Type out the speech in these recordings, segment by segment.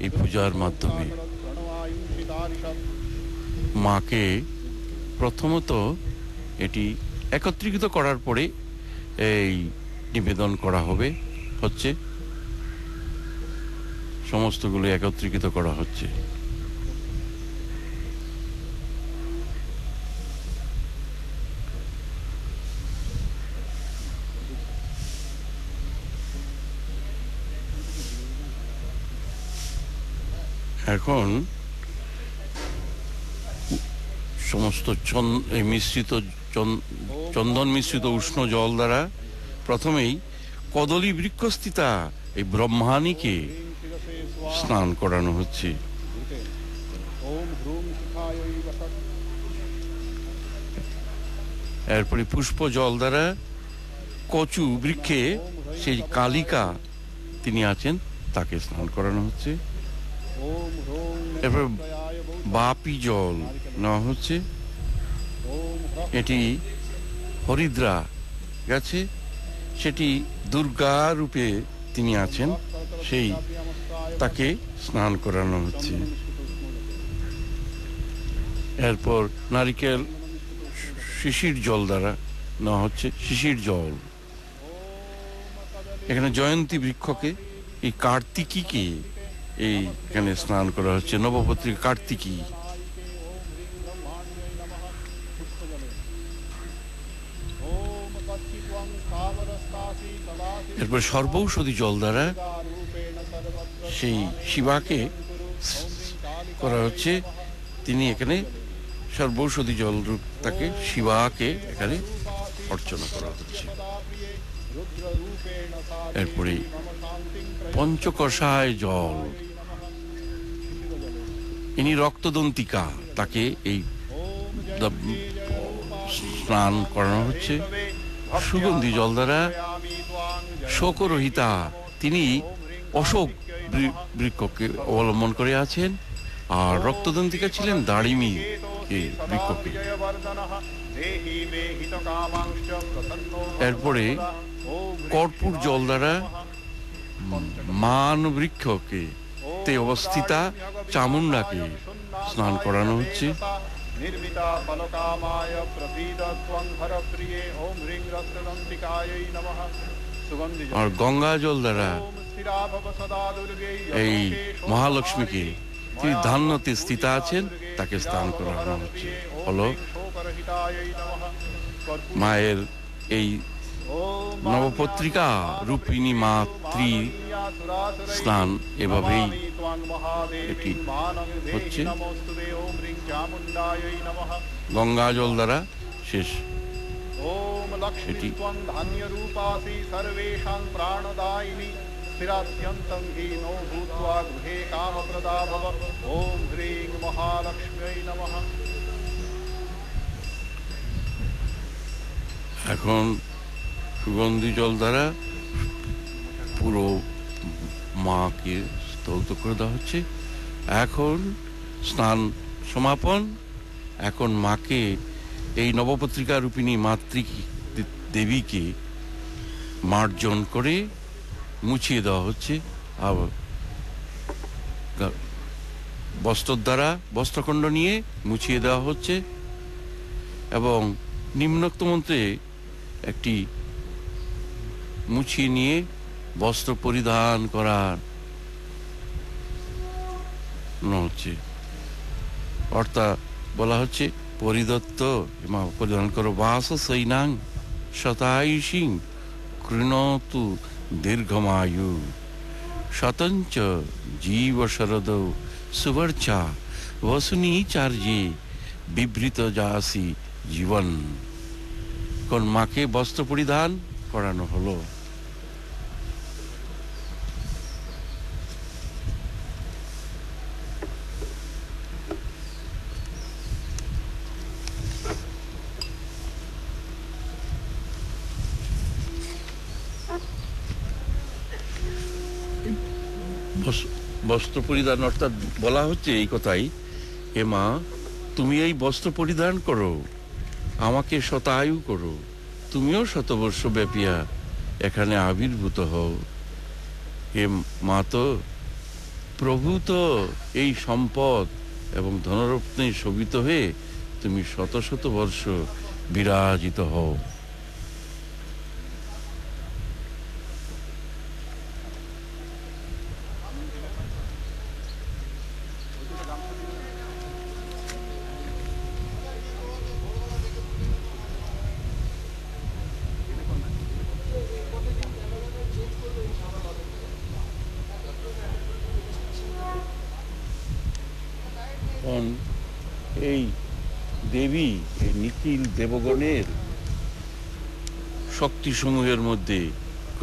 এই পূজার মাধ্যমে মাকে প্রথমত এটি একত্রিত করার পরে এই নিবেদন করা হচ্ছে সমস্তগুলো একত্রিত করা হচ্ছে। এখন সমস্ত মিশ্রিত চন্দন মিশ্রিত উষ্ণ জল দ্বারা প্রথমেই কদলী বৃক্ষস্থিতা এই ব্রহ্মাণীকে স্নান করানো হচ্ছে। এরপরে পুষ্প জল দ্বারা কচু বৃক্ষে সেই কালিকা তিনি আছেন তাকে স্নান করানো হচ্ছে। এরপর বাপি জল নেওয়া হচ্ছে, এটি হরিদ্রা গেছে, সেটি দুর্গা রূপে তিনি আছেন, সেই তাকে স্নান করানো হচ্ছে। এরপর নারিকেল শিশির জল দ্বারা নেওয়া হচ্ছে, শিশির জল। এখানে জয়ন্তী বৃক্ষকে এই কার্তিকীকে এখানে স্নান করা হচ্ছে, নবপত্রী কার্তিকী। এরপর সর্বৌষধি জল দ্বারা সেই শিবাকে করা হচ্ছে, তিনি এখানে সর্বৌষধি জল রূপ তাকে শিবাকে এখানে অর্চনা করা হচ্ছে। এরপরে পঞ্চকষায় জল, ইনি রক্তদন্তিকা, তাকে এই স্নান করানো হচ্ছে। সুগন্ধি জল দ্বারা শোকরহিতা, তিনি অশোক বৃক্ষকে অবলম্বন করে আছেন, আর রক্তদন্তিকা ছিলেন দাড়িমি বৃক্ষকে। এরপরে কর্পূর জল দ্বারা মান বৃক্ষকে তে অবস্থিতা চামুন্ডাকে স্নান করানো হচ্ছে। আর গঙ্গা জল দ্বারা এই মহালক্ষ্মীকে, তিনি ধান্যতে স্থিতা আছেন, তাকে স্নান করানো হচ্ছে। হলো মায়ের এই নবপত্রিকা রূপিণী মাতৃ স্নান এভাবেই এটি হচ্ছে। গঙ্গা জল দ্বারা শেষ এটি। এখন সুগন্ধি জল দ্বারা পুরো মাকে স্তৌত করে দেওয়া হচ্ছে। এখন স্নান সমাপন। এখন মাকে এই নবপত্রিকা রূপিণী মাতৃ দেবীকে মার্জন করে মুছিয়ে দেওয়া হচ্ছে। আবার বস্ত্র দ্বারা বস্ত্রখণ্ড নিয়ে মুছিয়ে দেওয়া হচ্ছে এবং নিম্নোক্ত মন্ত্রে একটি মুছিয়ে নিয়ে বস্ত্র পরিধান করার হচ্ছে, অর্থাৎ বলা হচ্ছে পরিদত্ত পরিধান করো বাস সৈনাং শতায়ুষিং কৃণতু দীর্ঘমায়ু শতঞ্চ জীব শরদ সুবর্চা বসুনি চার্যে বিবৃত যাসি জীবন। কোন মাকে বস্ত্র পরিধান করানো হলো। বস্ত্র পরিধান অর্থাৎ বলা হচ্ছে এই কথাই, হে মা, তুমি এই বস্ত্র পরিধান করো, আমাকে শতায়ু করো, তুমিও শতবর্ষ ব্যাপিয়া এখানে আবির্ভূত হও। হে মা, তো প্রভু তো এই সম্পদ এবং ধনরত্নে শোভিত হয়ে তুমি শত শত বর্ষ বিরাজিত হও। এই দেবী, এই নিখিল দেবগণের শক্তিসমূহের মধ্যে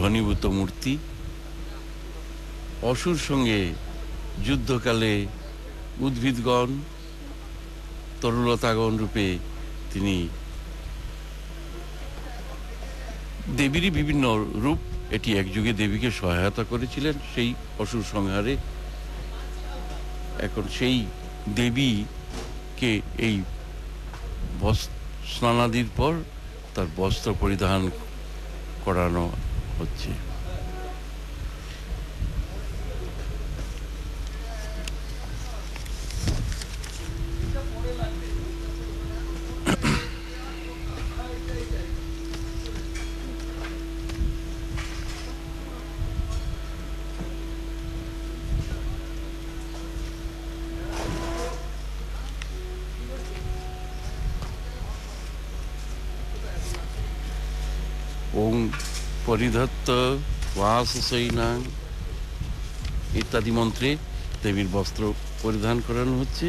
ঘনীভূত মূর্তি, অসুর সঙ্গে যুদ্ধকালে উদ্ভিদগণ, তরুলতাগণ রূপে তিনি দেবীরই বিভিন্ন রূপ। এটি একযুগে দেবীকে সহায়তা করেছিলেন সেই অসুর সংহারে। এখন সেই দেবীকে এই স্নানাদির পর তার বস্ত্র পরিধান করানো হচ্ছে। ওং পরিধত্ত বাসসৈনাং ইত্যাদি মন্ত্রে দেবীর বস্ত্র পরিধান করানো হচ্ছে।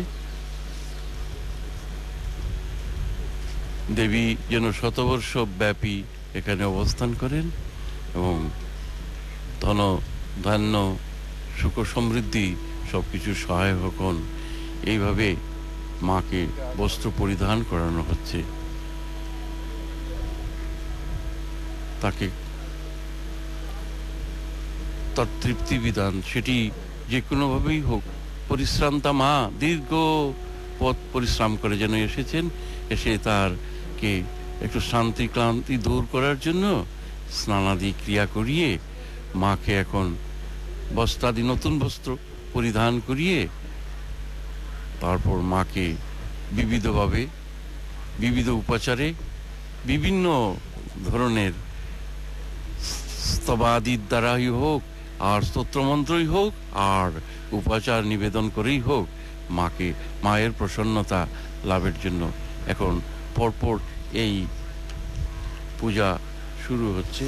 দেবী যেন শতবর্ষ ব্যাপী এখানে অবস্থান করেন এবং ধন ধান্য সুখ সমৃদ্ধি সবকিছু সহায়ক হন, এইভাবে মাকে বস্ত্র পরিধান করানো হচ্ছে। তাকে তার তৃপ্তি বিধান, সেটি যে কোনোভাবেই হোক, পরিশ্রান্তা মা দীর্ঘ পথ পরিশ্রম করে যেন এসেছেন, এসে তারকে একটু শান্তি ক্লান্তি দূর করার জন্য স্নানাদি ক্রিয়া করিয়ে মাকে এখন বস্ত্রাদি নতুন বস্ত্র পরিধান করিয়ে তারপর মাকে বিবিধভাবে বিবিধ উপাচারে বিভিন্ন ধরনের স্তবাদির দ্বারাই হোক আর স্তোত্রমন্ত্রই হোক আর উপাচার নিবেদন করেই হোক মাকে, মায়ের প্রসন্নতা লাভের জন্য এখন পরপর এই পূজা শুরু হচ্ছে।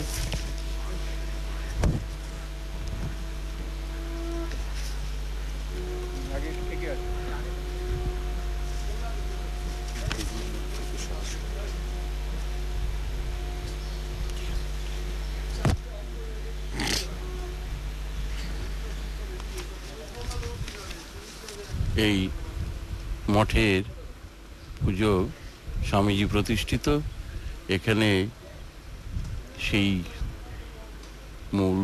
এই মঠের পুজো স্বামীজি প্রতিষ্ঠিত, এখানে সেই মূল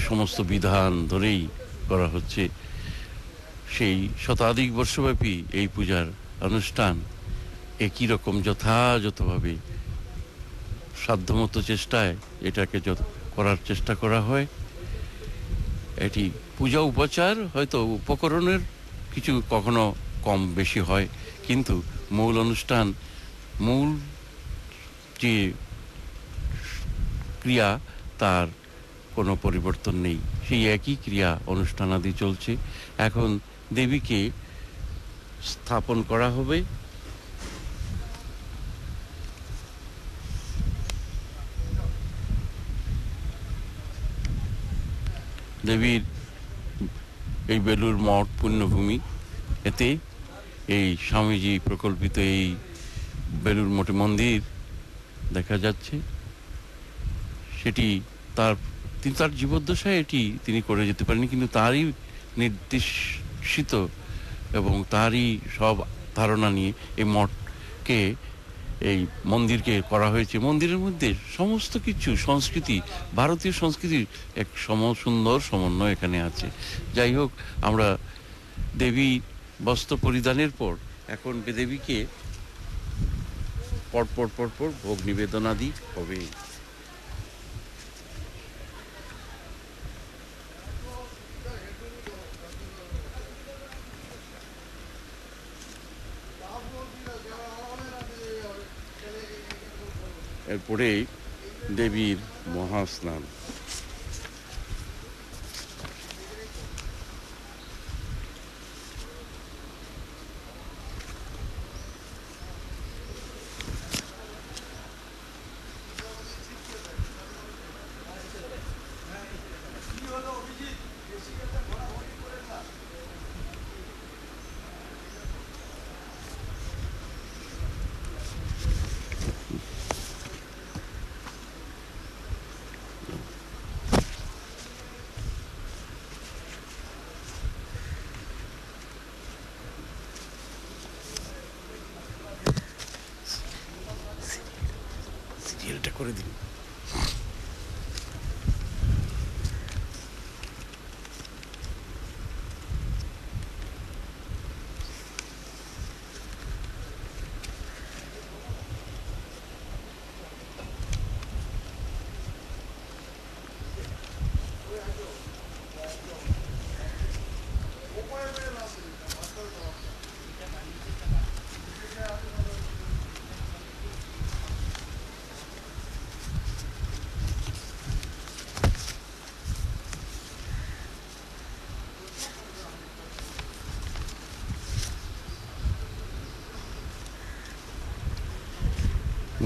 সমস্ত বিধান ধরেই করা হচ্ছে। সেই শতাধিক বর্ষব্যাপী এই পূজার অনুষ্ঠান একই রকম যথাযথভাবে সাধ্যমতো চেষ্টায় এটাকে করার চেষ্টা করা হয়। এটি পূজা উপাচার হয়তো উপকরণের কিছু কখনো কম বেশি হয়, কিন্তু মূল অনুষ্ঠান, মূল যে ক্রিয়া তার কোনো পরিবর্তন নেই, সেই একই ক্রিয়া অনুষ্ঠানাদি চলছে। এখন দেবীকে স্থাপন করা হবে। দেবীর এই বেলুর মঠ পুণ্যভূমি, এতে এই স্বামীজি প্রকল্পিত এই বেলুর মঠে মন্দির দেখা যাচ্ছে। সেটি তার জীবদ্দশায় এটি তিনি করে যেতে পারেননি, কিন্তু তারই নির্দেশিত এবং তারই সব ধারণা নিয়ে এই মঠকে, এই মন্দিরকে করা হয়েছে। মন্দিরের মধ্যে সমস্ত কিছু সংস্কৃতি, ভারতীয় সংস্কৃতির এক সুন্দর সমন্বয় এখানে আছে। যাই হোক, আমরা দেবী বস্ত্র পরিধানের পর এখন দেবীকে পরপর ভোগ নিবেদনাদি হবে। এরপরে দেবীর মহাস্নান। সিরিয়ালটা করে দিন।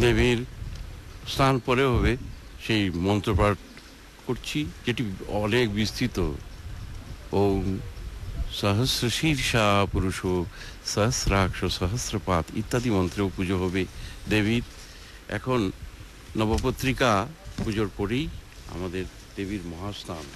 দেবীর স্নান পরে হবে সেই মন্ত্রপাঠ করছি, যেটি অনেক বিস্তৃত। ওম সহস্র শীর্ষা পুরুষ সহস্রাক্ষ সহস্রপাত ইত্যাদি মন্ত্রেও পুজো হবে দেবীর। এখন নবপত্রিকা পুজোর পরেই আমাদের দেবীর মহাস্নান।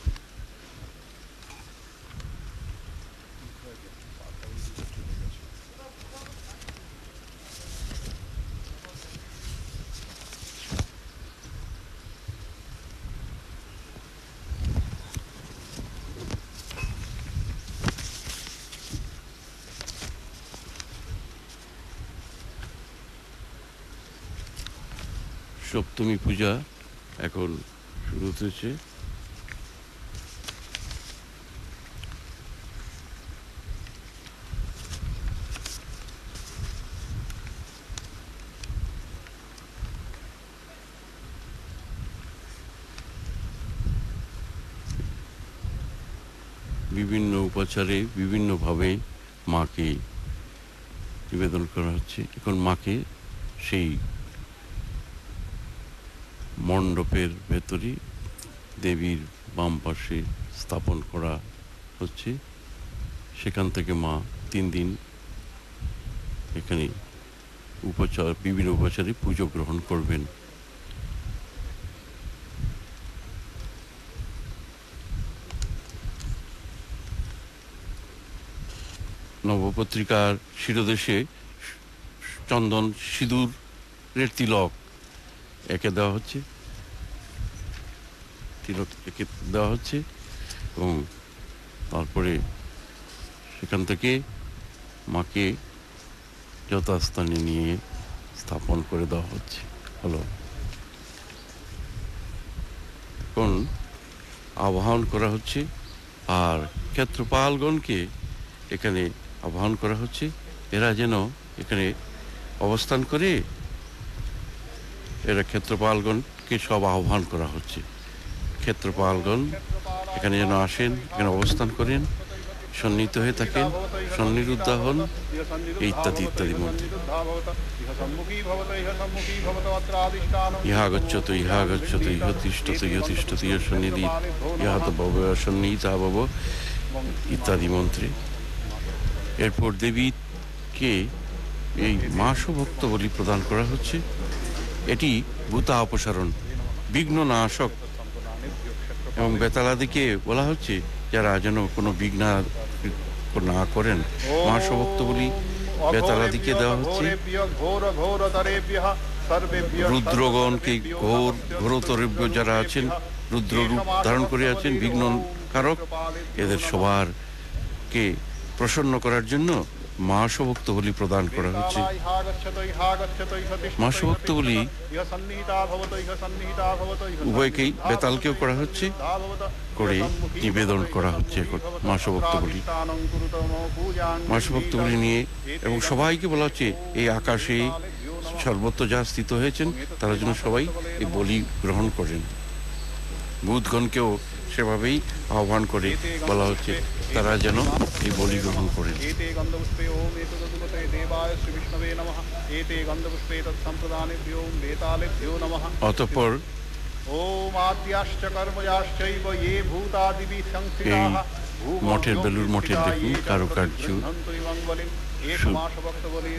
সপ্তমী পূজা এখন শুরু হতেছে। বিভিন্ন উপাচারে বিভিন্নভাবে মাকে নিবেদন করা হচ্ছে। এখন মাকে সেই মণ্ডপের ভেতরে দেবীর বাম পাশে স্থাপন করা হচ্ছে। সেখান থেকে মা 3 দিন এখানে বিভিন্ন উপাচারে পুজো গ্রহণ করবেন। নবপত্রিকার শিরোদেশে চন্দন সিঁদুরের তিলক একে দেওয়া হচ্ছে, তিলক একে দেওয়া হচ্ছে এবং তারপরে সেখান থেকে মাকে যথাস্থানে নিয়ে স্থাপন করে দেওয়া হচ্ছে। হলো এখন আবাহন করা হচ্ছে, আর ক্ষেত্রপালগণকে এখানে আবাহন করা হচ্ছে। এরা যেন এখানে অবস্থান করে, এরা ক্ষেত্রপালগণকে সব আহ্বান করা হচ্ছে। ক্ষেত্রপালগণ এখানে যেন আসেন, এখানে অবস্থান করেন, সন্নিহিত হয়ে থাকেন, সন্নিরুদ্ধ হন, ইত্যাদি ইত্যাদি মন্ত্র। ইহা গচ্ছত ইহা গচ্ছত ইহ তিষ্ঠত ইহ তিষ্ঠত ইহ সন্নিধি ইহাত ভব সন্নিহিতা ভব ইত্যাদি মন্ত্রে। এরপর দেবীকে এই মাসভক্ত বলি প্রদান করা হচ্ছে। এটি ভূতা অপসারণ, বিঘ্ন নাশক এবং বেতালাদিকে বলা হচ্ছে যারা যেন কোনো বিঘ্ন না করেন। মাসভক্ত বলি বেতালাদিকে দেওয়া হচ্ছে। রুদ্রগণকে ঘোরতরব্য যারা আছেন, রুদ্র রূপ ধারণ করে আছেন, বিঘ্ন কারক, এদের সবারকে প্রসন্ন করার জন্য মাসভক্ত বলি প্রদান করা হচ্ছে। মাসভক্ত বলি উভয়কেই, বেতালকেও করা হচ্ছে, করে নিবেদন করা হচ্ছে। এখন মাসভক্ত বলি নিয়ে এবং সবাইকে বলা হচ্ছে এই আকাশে সর্বত্র যা স্থিত হয়েছেন তারা যেন সবাই এই বলি গ্রহণ করেন। ভূতগণকেও সেভাবেই আহ্বান করে বলা হচ্ছে তারা যেন এই বলি গ্রহণ করেন। অতঃপর এই মঠের বেলুড় মঠের দেখুন কারুকার্য,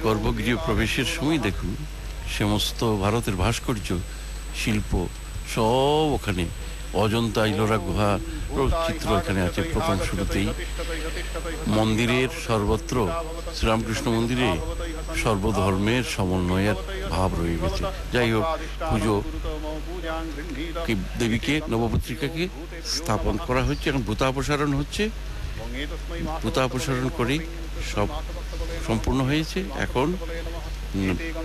গর্ভগৃহ প্রবেশের সময় দেখুন সমস্ত ভারতের ভাস্কর্য শিল্প সব ওখানে, অজন্তা ইলোরা গুহা চিত্র এখানে আছে প্রথম শুরুতেই। মন্দিরের সর্বত্র শ্রীরামকৃষ্ণ মন্দিরে সর্বধর্মের সমন্বয়ের ভাব রয়ে গেছে। যাই হোক, পুজো দেবীকে নবপত্রিকাকে স্থাপন করা হচ্ছে, এখন ভূতাপসারণ হচ্ছে। ভূতাপসারণ করে সব সম্পূর্ণ হয়েছে। এখন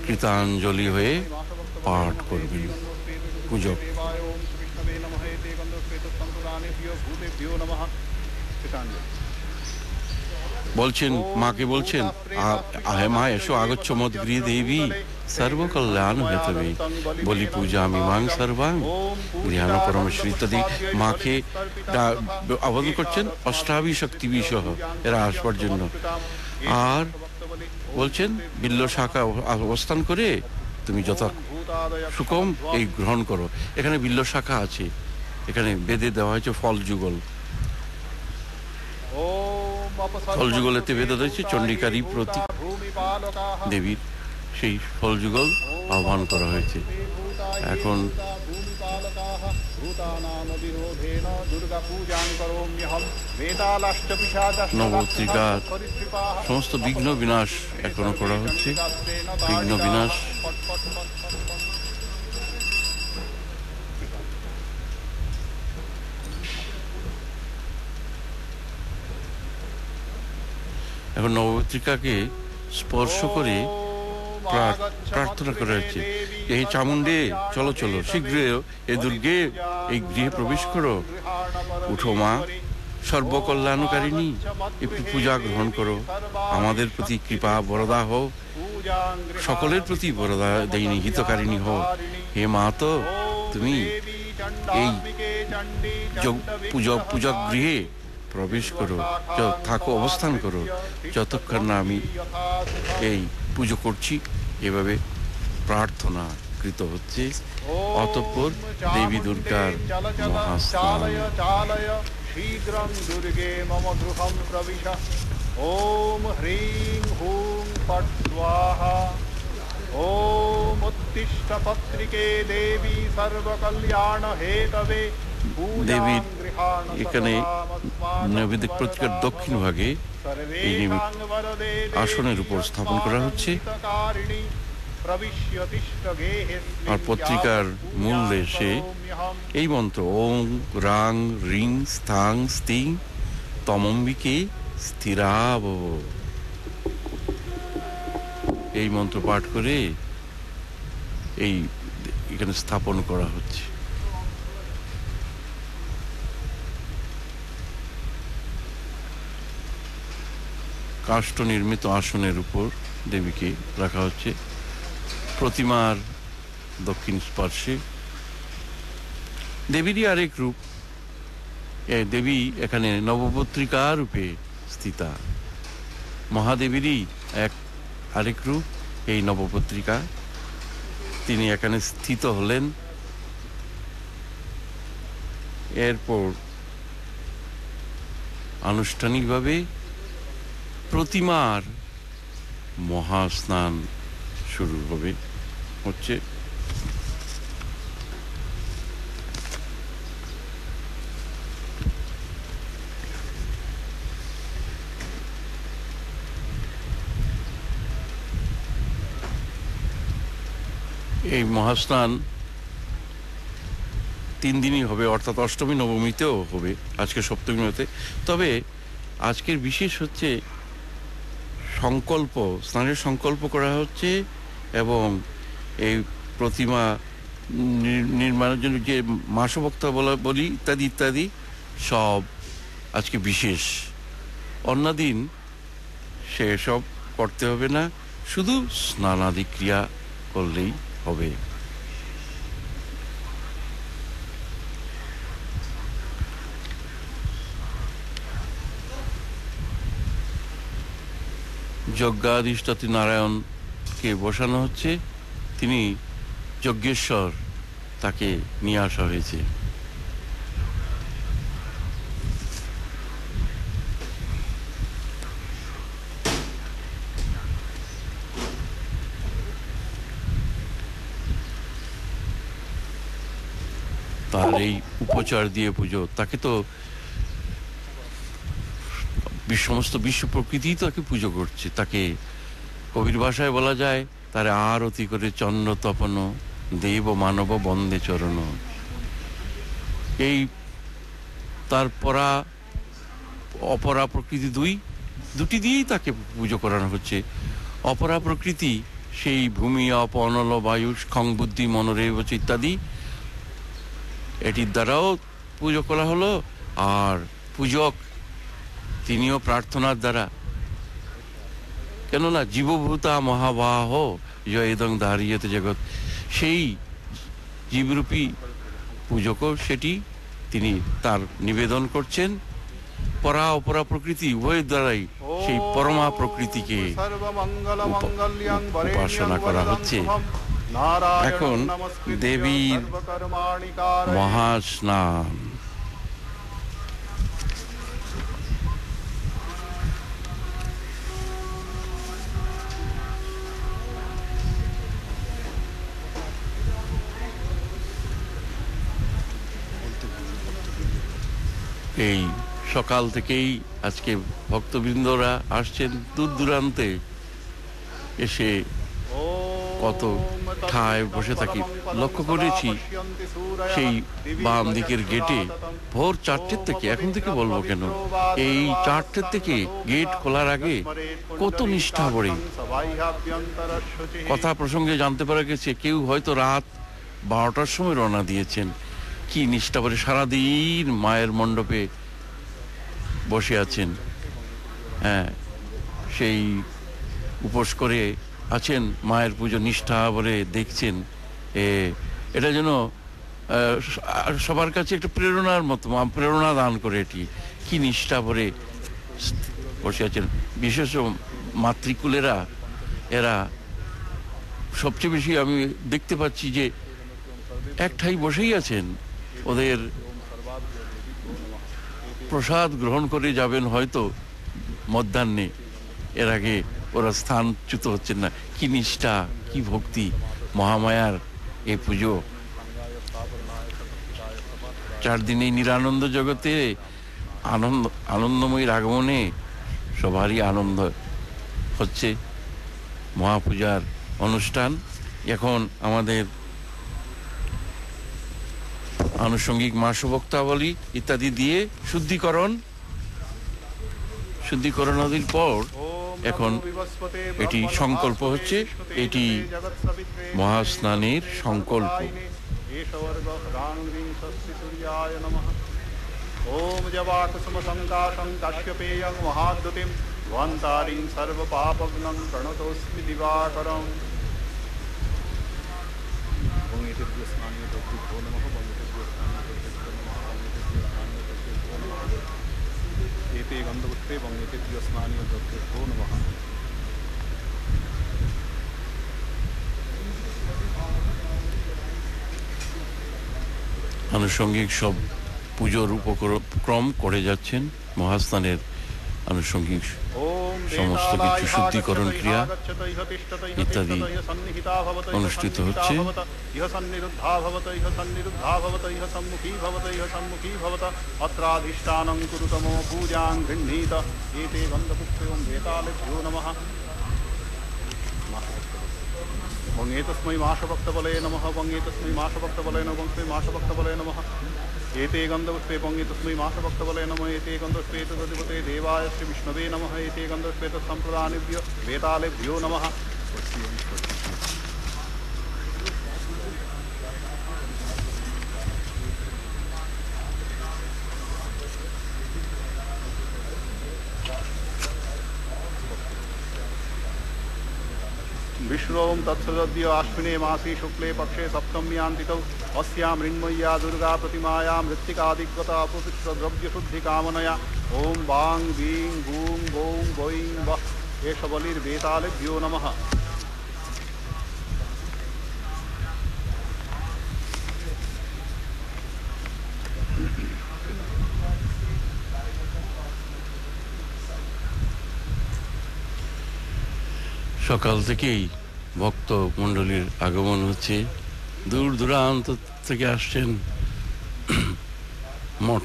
কৃতাঞ্জলি হয়ে পাঠ করবেন পূজক। বলছেন, মাকে বলছেন, আহে মা এসো আগচ্ছ মদ্গৃহে দেবী সর্বকল্যাণ হেতবে বলি পূজা মিমাং সর্বাং গৃহাণ পরমেশ্বর ইত্যাদি মাকে আহ্বান করছেন অষ্টাবি শক্তি বিশহ এরা আসবার জন্য। আর বলছেন বিল্ল শাখা অবস্থান করে তুমি যত সুকম এই গ্রহণ করো। এখানে বিল্ল শাখা আছে, এখানে বেদে দেওয়া হয়েছে ফল যুগল। ফল যুগলেতে বেদে রয়েছে চণ্ডিকারই প্রতীক দেবীর, সেই ফল যুগল আহ্বান করা হয়েছে। এখন নবপত্রিকার সমস্ত বিঘ্ন বিনাশ এখনো করা হচ্ছে। বিঘ্ন বিনাশ এখন নবপত্রিকাকে স্পর্শ করে প্রার্থনা করা হচ্ছে, এই চামুণ্ডে চলো চলো শীঘ্র এ দুর্গে এই গৃহে প্রবেশ করো, উঠো মা সর্বকল্যাণকারিণী, একটু পূজা গ্রহণ করো, আমাদের প্রতি কৃপা বরদা হও, সকলের প্রতি বরদা দেয়নি হিতকারিণী হও। হে মা, তো তুমি এই পূজা গৃহে প্রবেশ করো, থাকো, অবস্থান করো যতক্ষণ না আমি এই পুজো করছি। এভাবে প্রার্থনা কৃত হচ্ছে। অতঃপর দেবী দুর্গার মহাস্নান। শীঘ্রং দুর্গে মম গৃহং প্রবিশ। ওম হ্রিং হুং ফট স্বাহা। ওম উত্তিষ্ঠ পত্রিকে দেবী সর্বকল্যাণ হেতবে। দেবীর এখানে নৈবেদিক পত্রিকার দক্ষিণ ভাগে এই আসনের উপর স্থাপন করা হচ্ছে। আর পত্রিকার মূল দেশে এই মন্ত্র ওং রাং রিং স্থাং স্তিং তমম্বিকে স্থিরাব, এই মন্ত্র পাঠ করে এই এখানে স্থাপন করা হচ্ছে। কাষ্ঠ নির্মিত আসনের উপর দেবীকে রাখা হচ্ছে। প্রতিমার দক্ষিণ পার্শ্বে দেবীরই আরেক রূপ, দেবী এখানে নবপত্রিকা রূপে স্থিতা। মহাদেবীরই আরেক রূপ এই নবপত্রিকা, তিনি এখানে স্থিত হলেন। এরপর আনুষ্ঠানিকভাবে প্রতিমার মহাস্নান শুরু হচ্ছে। এই মহাস্নান 3 দিনই হবে, অর্থাৎ অষ্টমী নবমীতেও হবে, আজকে সপ্তমী হতে। তবে আজকের বিশেষ হচ্ছে সংকল্প, স্নানের সংকল্প করা হচ্ছে এবং এই প্রতিমা নির্মাণের জন্য যে মাসবক্তা বলি ইত্যাদি ইত্যাদি সব আজকে বিশেষ। অন্যদিন সেসব করতে হবে না, শুধু স্নানাদি ক্রিয়া করলেই হবে। যজ্ঞাধিষ্ঠাত্রী নারায়ণকে বসানো হচ্ছে, তিনি যজ্ঞেশ্বর, তাকে নিয়ে আসা হয়েছে। তার এই উপচার দিয়ে পুজো, তাকে তো সমস্ত বিশ্ব প্রকৃতি তাকে পুজো করছে। তাকে কবির ভাষায় বলা যায়, তার আরতি করে চন্দ্র তপন, দেব মানব বন্দে চরণ। এই তার পরা অপরা প্রকৃতি দুটি দিয়েই তাকে পুজো করানো হচ্ছে। অপরা প্রকৃতি সেই ভূমি, অপ, অনল, বায়ু, খং, বুদ্ধি, মনোরেব ইত্যাদি, এটির দ্বারাও পুজো করা হলো। আর পূজক তিনিও প্রার্থনার দ্বারা, কেননা জীবভূতা মহাবাহ জয়দং দাঁড়িয়েতে জগৎ, সেই জীবরূপী পূজকও সেটি তিনি তার নিবেদন করছেন। পরা অপরা প্রকৃতি উভয়ের দ্বারাই সেই পরমা প্রকৃতিকে উপাসনা করা হচ্ছে। এখন দেবীর মহাস্নান। এই সকাল থেকেই আজকে ভক্তবৃন্দরা আসছেন দূর দূরান্তে, এসে কত ঠায় বসে থাকি। লক্ষ্য করেছি সেই বাম দিকের গেটে ভোর 4টের থেকে, এখন থেকে বলবো কেন, এই 4টের থেকে গেট খোলার আগে কত নিষ্ঠা ভরে কথা প্রসঙ্গে জানতে পারা গেছে, কেউ হয়তো রাত 12টার সময় রওনা দিয়েছেন। কি নিষ্ঠা ভরে সারাদিন মায়ের মণ্ডপে বসে আছেন। হ্যাঁ, সেই উপোস করে আছেন, মায়ের পুজো নিষ্ঠা ভরে দেখছেন। এটা যেন সবার কাছে একটা প্রেরণার মতো, প্রেরণা দান করে। এটি কি নিষ্ঠা ভরে বসে আছেন। বিশেষ মাতৃকুলেরা, এরা সবচেয়ে বেশি আমি দেখতে পাচ্ছি যে এক ঠাই বসেই আছেন। ওদের প্রসাদ গ্রহণ করে যাবেন হয়তো মধ্যাহ্নে, এর আগে ওরা স্থানচ্যুত হচ্ছেন না। কি নিষ্ঠা, কি ভক্তি, মহামায়ার এই পুজো। 4 দিনে নিরানন্দ জগতে আনন্দময়ীর আগমনে সবারই আনন্দ হচ্ছে। মহাপূজার অনুষ্ঠান এখন আমাদের আনুষঙ্গিক মাসবক্তাবলী ইত্যাদি দিয়ে শুদ্ধিকরণাদির পর এখন এটি সংকল্প হচ্ছে। এটি মহাস্নানের সংকল্প। ওম জবাকুসুম সংকাশং কাশ্যপেয়ং মহাদ্যুতিম ধ্বন্তারিং সর্ব পাপগ্নং প্রণতোস্মি দিবাকরং। एते गन्धपुष्पे वङ्गेतेभ्यो स्नानीय द्रव्येभ्यो नमः। আনুষঙ্গিক সব পুজোর উপক্রম করে যাচ্ছেন। মহাস্নানের আনুষঙ্গিক সমস্ত কিছু শুদ্ধিকরণ ক্রিয়া ইত্যাদি অনুষ্ঠিত হচ্ছে। অত্রাধিষ্ঠানং কুরুতমো পূজাং গৃহীত এতে গন্ধপুষ্পে বেতালেভ্যো নমঃ। वंगेतस्मै माशभक्तबले नमः। वंगेतस्मै माशभक्तबले नमः। वंगेतस्मै माशभक्तबले नमः। एते गन्धपुष्पे वंगेतस्मै माशभक्तबले नमः। एते गन्धपुष्पे तदधिपते देवाय श्री विष्णवे नमः। एते गन्धपुष्पे तत्सम्प्रदानेभ्यो वेतालेभ्यो नमः। विष्णों तत्सदद्य आश्विने मासी शुक्ले पक्षे सप्तम्यान्तितौ अस्यां मृण्मय्या दुर्गा प्रतिमायां मृत्तिकादिग्गता अपवित्रद्रव्यशुद्धिकामनया ॐ वां वीं भूं गौं वैं वः एष बलिर्वेतालेभ्यो नमः। সকাল থেকেই ভক্ত মণ্ডলীর আগমন হচ্ছে, দূর দূরান্ত থেকে আসছেন মঠ।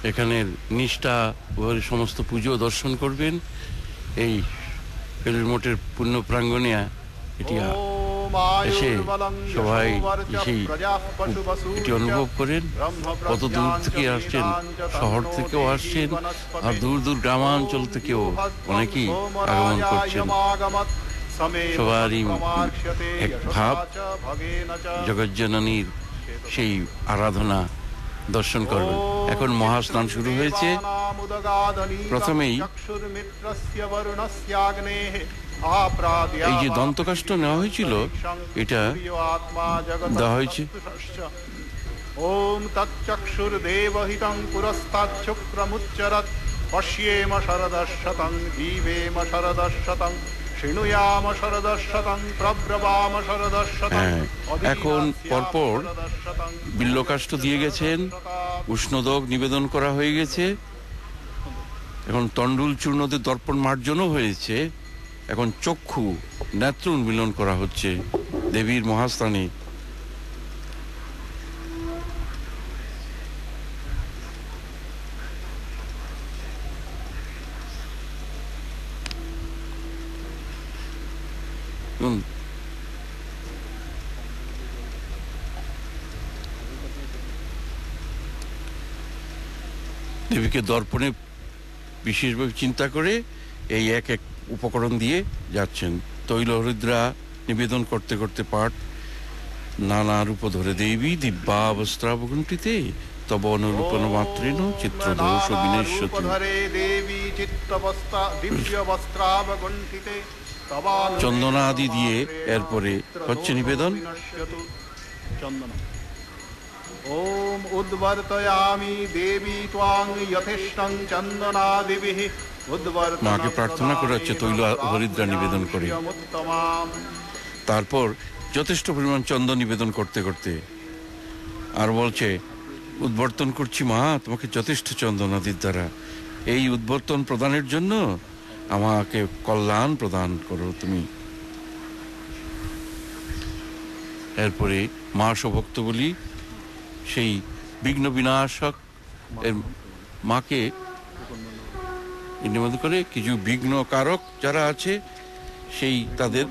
এখানের নিষ্ঠা ভরে সমস্ত পুজো দর্শন করবেন। এই বেলুর মঠের পূর্ণ প্রাঙ্গণে এটি এসে সবাই এসেই এটি অনুভব করেন। কত দূর থেকে আসছেন, শহর থেকেও আসছেন, আর দূর দূর গ্রামাঞ্চল থেকেও অনেকেই আগমন করছেন। সবারই এক ভাব জগজ্জননীর সেই আরাধনা দর্শন করবেন। এখন মহাস্নান শুরু হয়েছে। প্রথমেই এই যে দন্তকাষ্ঠ নেওয়া হয়েছিল, এটা দেওয়া হয়েছে। ওম তচ্চক্ষুর্দেবহিতং পুরস্তাচ্চক্রমুচ্চরৎ পশ্যেম শরদশতং জীবেম শরদশতং শৃণুয়াম শরদশতং প্রব্রবাম শরদশতং। এখন পরপর বিল্লকাষ্ঠ দিয়ে গেছেন, উষ্ণদক নিবেদন করা হয়ে গেছে। এখন তণ্ডুল চূর্ণতে দর্পণ মার্জনও হয়েছে। এখন চক্ষু নেত্র উন্মিলন করা হচ্ছে দেবীর মহাস্থানে। দেবীকে দর্পণে বিশেষভাবে চিন্তা করে এই এক এক উপকরণ দিয়ে যাচ্ছেন। তৈল হরিদ্রা নিবেদন করতে করতে পাঠ, নানা রূপ ধরে দেবী দিব্যাবস্ত্রাবগুণ্ঠিতে তব অনুরূপণ মাত্রেণ চিত্রদোষ বিনেশ্যতি। চন্দনাদি দিয়ে এরপরে হচ্ছে নিবেদন। ওম উদ্বর্তয়ামি দেবী ত্বাং যথেষ্টং চন্দনাদিভিঃ। মাকে প্রার্থনা করা হচ্ছে তৈল হরিদ্রা নিবেদন করে। তারপর যথেষ্ট পরিমাণ চন্দন নিবেদন করতে করতে আর বলছে, উদ্বর্তন করছি মা তোমাকে যথেষ্ট চন্দনাদির দ্বারা। এই উদ্বর্তন প্রদানের জন্য আমাকে কল্যাণ প্রদান করো তুমি। এরপরে মা সভক্ত বলি সেই বিঘ্ন বিনাশক এর মাকে নিবেদন করে। কিছু বিঘ্ন কারক যারা আছে সেই তাদের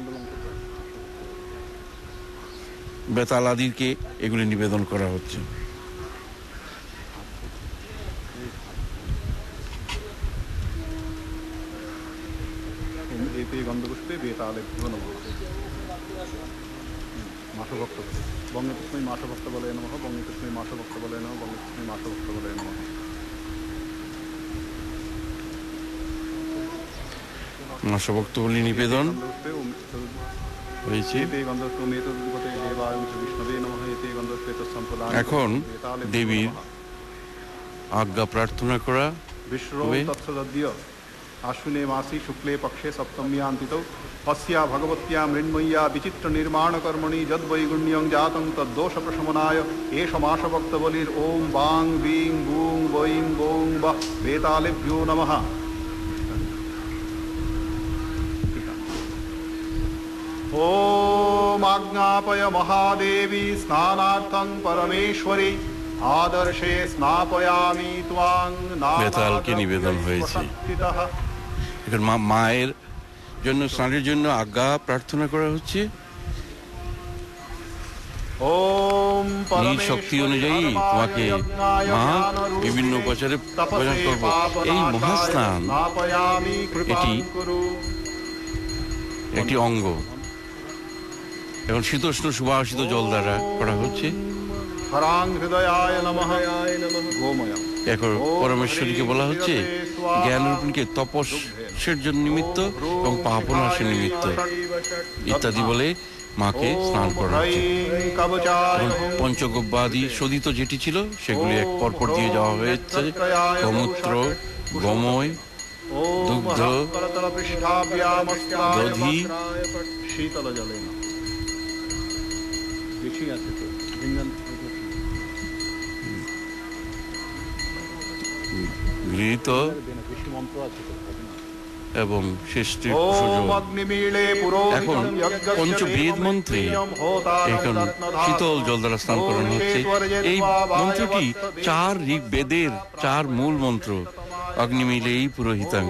বেতালাদিকে এগুলি নিবেদন করা হচ্ছে। গন্ধপুষ্পে বেতালেভ্যো নমঃ। মাসভক্ত বঙ্গে তস্मै মাসভক্ত বলে নমঃ, বঙ্গে তস্मै মাসভক্ত বলে নমঃ, বঙ্গে তস্मै মাসভক্ত বলে নমঃ। মাসভক্ত বলি নিবেদন হয়েছে। এখন দেবীর আজ্ঞা প্রার্থনা করা হবে। आश्विने मासी शुक्ले पक्षे सप्तम्यान्तितौ अस्या भगवत्या मृण्मय्या विचित्र निर्माण कर्मणि यद्वैगुण्यं जातं तद्दोष प्रशमनाय एष मासभक्तबलिर् ओं वां वीं बूं वैं गौं वः वेतालेभ्यो नमः। ओम आज्ञापय महादेवी स्नानार्थं परमेश्वरी आदर्शे स्नापयामि त्वां। বেতালকে নিবেদন হয়েছে। এখন মায়ের জন্য স্নানের জন্য আজ্ঞা প্রার্থনা করা হচ্ছে। শক্তি অনুযায়ী তোমাকে মা বিভিন্ন উপাচারে প্রদান করব। এই মহাস্নান এটি একটি অঙ্গ। এখন শীতোষ্ণ সুবাসিত জল দ্বারা করা হচ্ছে। হরাং হৃদয়ায় নমঃ গোময় এখন পরমেশ্বরীকে বলা হচ্ছে জ্ঞানরূপিণীকে তপস্যের জন্য নিমিত্ত এবং পাপনাশের নিমিত্ত ইত্যাদি বলে মাকে স্নান করা হচ্ছে। পঞ্চগব্যাদি শোধিত যেটি ছিল সেগুলি এক পরপর দিয়ে যাওয়া হয়েছে। গোমূত্র, গোময়, দুগ্ধ, দধি, শীতল জলে বেশি আছে তো গৃহীত এবং সৃষ্টির সুযোগ। এখন পঞ্চবেদ মন্ত্রে এখন শীতল জল দ্বারা স্নান করানো হচ্ছে। এই মন্ত্রটি 4 ঋগ্বেদের 4 মূল মন্ত্র। অগ্নিমিলেই পুরোহিতাং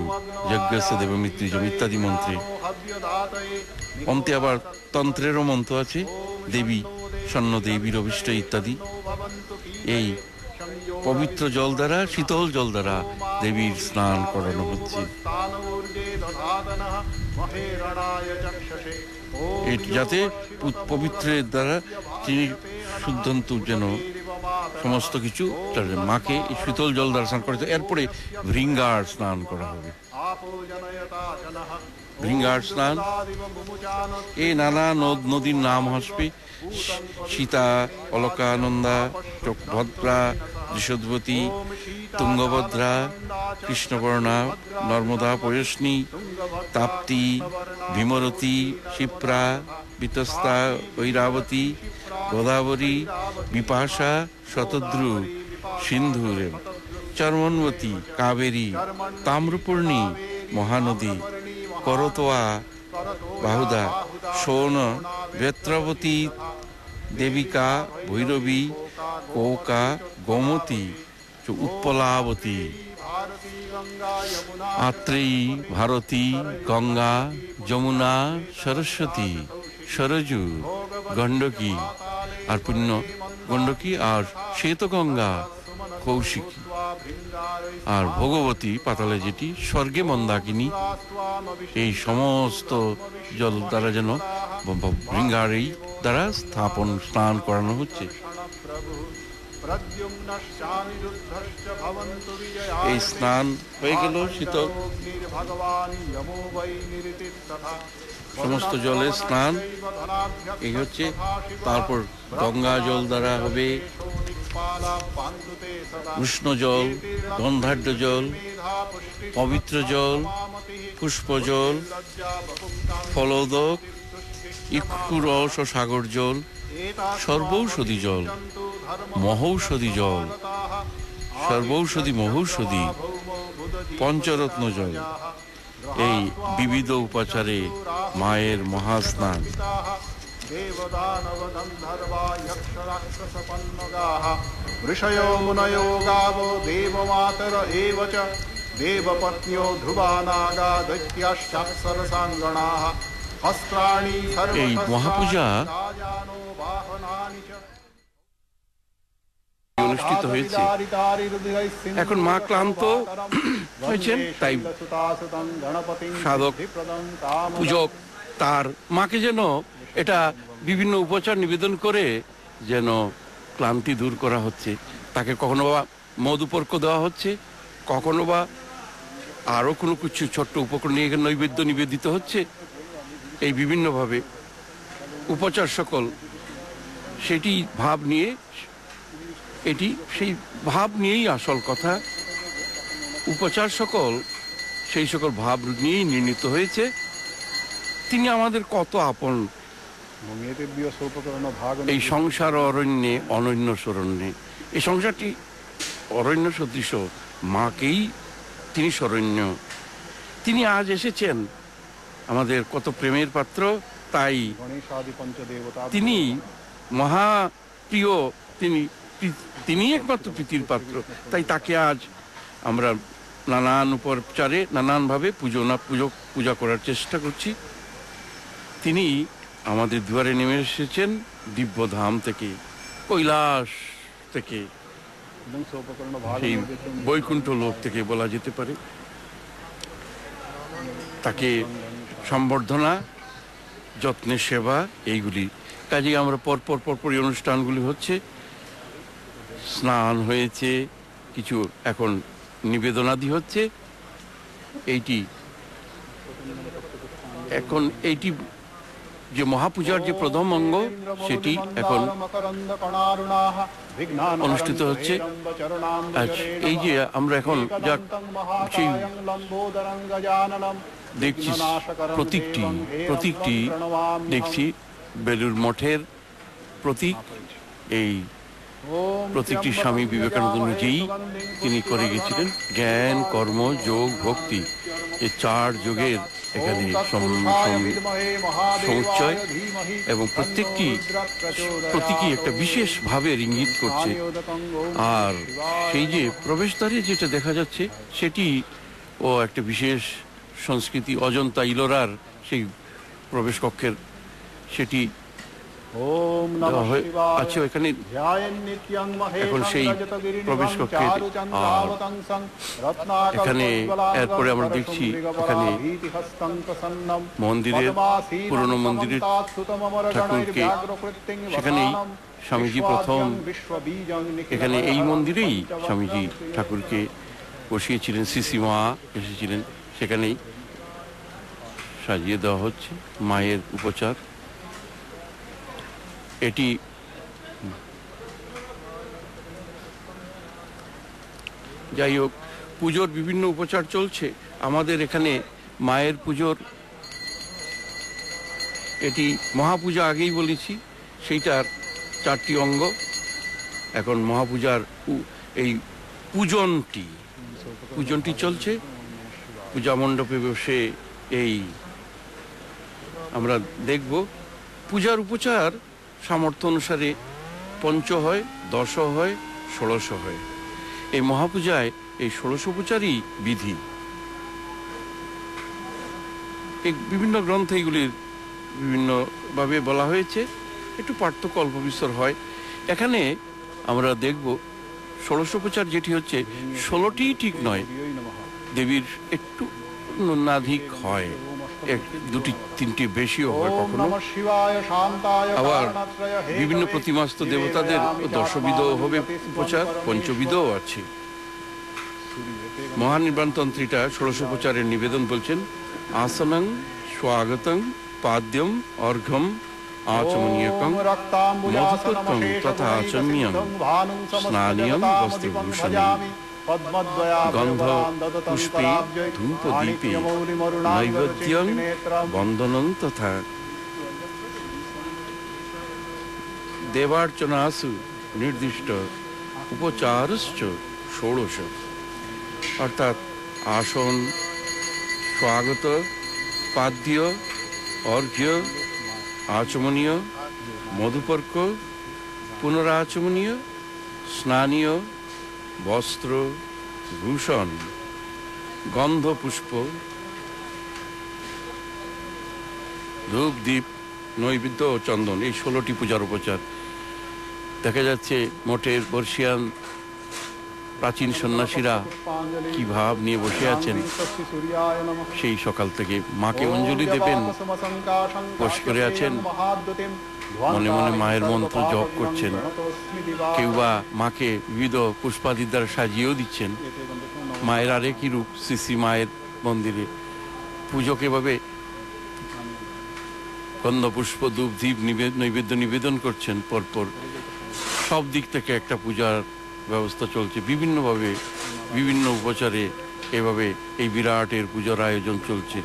যজ্ঞস্য দেবমিত্রিজম ইত্যাদি মন্ত্রে। অন্তে আবার তন্ত্রেরও মন্ত্র আছে, দেবী স্বর্ণ দেবীর অভিষ্ট ইত্যাদি। এই পবিত্র জল দ্বারা, শীতল জল দ্বারা দেবীর স্নান করানো হচ্ছে, যাতে পবিত্রের দ্বারা তিনি শুদ্ধন্তু যেন সমস্ত কিছু মাকে শীতল জল দ্বারা স্নান করা। এরপরে ভৃঙ্গার স্নান করা হবে। ভৃঙ্গার স্নান এই নানা নদ নদীর নাম আসবে। সীতা, অলকানন্দা, ভদ্রা, যশোধবতী, তুঙ্গভদ্রা, কৃষ্ণবর্ণা, নর্মদা, পয়স্নী, তাপ্তি, ভীমরতী, ক্ষিপ্রা, বিতস্তা, ঐরাবতী, গোদাবরী, বিপাশা, শতদ্রু, সিন্ধুর, চর্মণবতী, কাবেরী, তাম্রপূর্ণী, মহানদী, করতোয়া, বাহুদা, সোন, বেত্রাবতী, দেবিকা, ভৈরবী, কৌকা, গোমতী, উৎপলাবতী, আত্রেয়ী, ভারতী, গঙ্গা, যমুনা, সরস্বতী, সরজু, গণ্ডকী আর পুণ্য গণ্ডকী আর শ্বেতগঙ্গা, কৌশিকী আর ভগবতী পাতালে যেটি স্বর্গে মন্দাকিনী। এই সমস্ত জল দ্বারা যেন ভৃঙ্গারেই দ্বারা স্নান করানো হচ্ছে। এই স্নান হয়ে গেল শীতল সমস্ত জলের স্নান এই হচ্ছে। তারপর গঙ্গা জল দ্বারা হবে উষ্ণ জল, গন্ধাঢ্য জল, পবিত্র জল, পুষ্প জল, ফলোদক, ইক্ষুরস ও সাগর জল, সর্বৌষধি জল, মহৌষধি জল, সর্বৌষধি মহৌষধি, পঞ্চরত্ন জল। এই বিবিধ উপাচারে মায়ের মহাস্নান। ঋষयो मुनयो गावो देवमातर एव च देवपत्न्यो ध्रुवा नागा दैत्याश्चाप्सरसाङ्गणाः हस्त्राणि এই মহাপূজা অনুষ্ঠিত হয়েছে। এখন মা ক্লান্ত হয়েছেন, তাই সাধক পূজক তার মাকে যেন এটা বিভিন্ন উপচার নিবেদন করে যেন ক্লান্তি দূর করা হচ্ছে। তাকে কখনো বা মধুপর্ক দেওয়া হচ্ছে, কখনো বা আরও কোনো কিছু ছোট্ট উপকরণ নিয়ে নৈবেদ্য নিবেদিত হচ্ছে। এই বিভিন্নভাবে উপচার সকল সেটি ভাব নিয়ে, এটি সেই ভাব নিয়েই আসল কথা। উপচার সকল সেই সকল ভাব নিয়েই নির্মিত হয়েছে। তিনি আমাদের কত আপন। এই সংসার অরণ্যে অনন্য শরণ্যে, এই সংসারটি অরণ্য সদৃশ, মাকেই তিনি শরণ্য। তিনি আজ এসেছেন আমাদের কত প্রেমের পাত্র। তাই তিনি মহাপ্রিয়, তিনি একমাত্র প্রীতির পাত্র। তাই তাকে আজ আমরা নানান উপচারে নানানভাবে পূজা করার চেষ্টা করছি। তিনি আমাদের দুয়ারে নেমে এসেছেন দিব্যধাম থেকে, কৈলাস থেকে, সেই বৈকুণ্ঠ লোক থেকে বলা যেতে পারে। তাকে সম্বর্ধনা, যত্নের সেবা, এইগুলি কাজেই আমরা পরপর এই অনুষ্ঠানগুলি হচ্ছে। স্নান হয়েছে, কিছু এখন নিবেদনাদি হচ্ছে। এইটি এখন এইটি যে মহাপূজার যে প্রথম অঙ্গ সেটি এখন অনুষ্ঠিত হচ্ছে। আজ এই যে আমরা এখন যা সেই দেখছি প্রতীকটি দেখছি বেলুর মঠের প্রতীক। এই প্রতীকটি স্বামী বিবেকানন্দ নিজেই তিনি করে গেছিলেন। জ্ঞান, কর্ম, যোগ, ভক্তি, এই 4 যোগের এখানে সমুচ্চয়, এবং প্রত্যেকটি প্রতীকী একটা বিশেষ ভাবের ইঙ্গিত করছে। আর সেই যে প্রবেশদ্বারে যেটা দেখা যাচ্ছে সেটি ও একটা বিশেষ সংস্কৃতি, অজন্তা ইলোরার সেই প্রবেশ কক্ষের সেটি আছে এখানে। এখন সেই প্রবেশ কক্ষে এখানে এরপরে আমরা দেখছি এখানে মন্দিরের, পুরনো মন্দিরের ঠাকুরকে, সেখানেই স্বামীজি প্রথম এখানে এই মন্দিরেই স্বামীজি ঠাকুরকে বসিয়েছিলেন। শ্রী মা এসেছিলেন, সেখানেই সাজিয়ে দেওয়া হচ্ছে মায়ের উপচার। এটি যাই হোক, পুজোর বিভিন্ন উপচার চলছে আমাদের এখানে। মায়ের পুজোর এটি মহাপূজা আগেই বলেছি, সেইটার 4টি অঙ্গ। এখন মহাপূজার এই পূজনটি চলছে। পূজা মণ্ডপে বসে এই আমরা দেখব পূজার উপচার সামর্থ্য অনুসারে 5 হয়, 10 হয়, 16 হয়। এই মহাপূজায় এই 16 উপচারই বিধি। এই বিভিন্ন গ্রন্থে এগুলির বিভিন্নভাবে বলা হয়েছে, একটু পার্থক্য অল্প বিস্তর হয়। এখানে আমরা দেখব 16 উপচার যেটি হচ্ছে 16টি ঠিক নয়, দেবীর একটু ন্যূনাধিক হয়, 2টি 3টি বেশিও হয় কখনো। আবার বিভিন্ন প্রতিমাস্ত দেবতাদের 10বিধ হবে উপচার, 5বিধও আছে। মহানির্বাণতন্ত্রীটা 16 উপচারের নিবেদন বলছেন: আসনং স্বাগতং পাদ্যম অর্ঘ্যম আচমনীয়কং মধুপত্রং তথা আচম্যং স্নানীয়ং বস্ত্রভূষণং গন্ধ পুষ্পে ধূপ দীপে নৈবেদ্যং বন্দনং তথা দেবার্চনাসু নির্দিষ্ট উপচারশ্চ 16। অর্থাৎ আসন, স্বাগত, পাদ্য, অর্ঘ্য, আচমনীয়, মধুপর্ক, পুনরাচমনীয়, স্নানীয়, বস্ত্র, ভূষণ, গন্ধ পুষ্প, ধূপ দ্বীপ, নৈবেদ্য ও চন্দন, এই 16টি পূজার উপচার। দেখা যাচ্ছে মঠের বর্ষিয়ান প্রাচীন সন্ন্যাসীরা কি ভাব নিয়ে বসে আছেন। সেই সকাল থেকে মাকে অঞ্জলি দেবেন, বসে করে আছেন, মনে মনে মায়ের মন্ত্র জপ করছেন। কেউ বা মাকে বিবিধ পুষ্পাদির দ্বারা সাজিয়েও দিচ্ছেন। মায়ের আরেকই রূপ শ্রী মায়ের মন্দিরে পুজোকে এভাবে গন্ধ পুষ্প ধূপ দ্বীপ নৈবেদ্য নিবেদন করছেন পরপর। সব দিক থেকে একটা পূজার ব্যবস্থা চলছে বিভিন্নভাবে, বিভিন্ন উপচারে এভাবে এই বিরাটের পুজোর আয়োজন চলছে।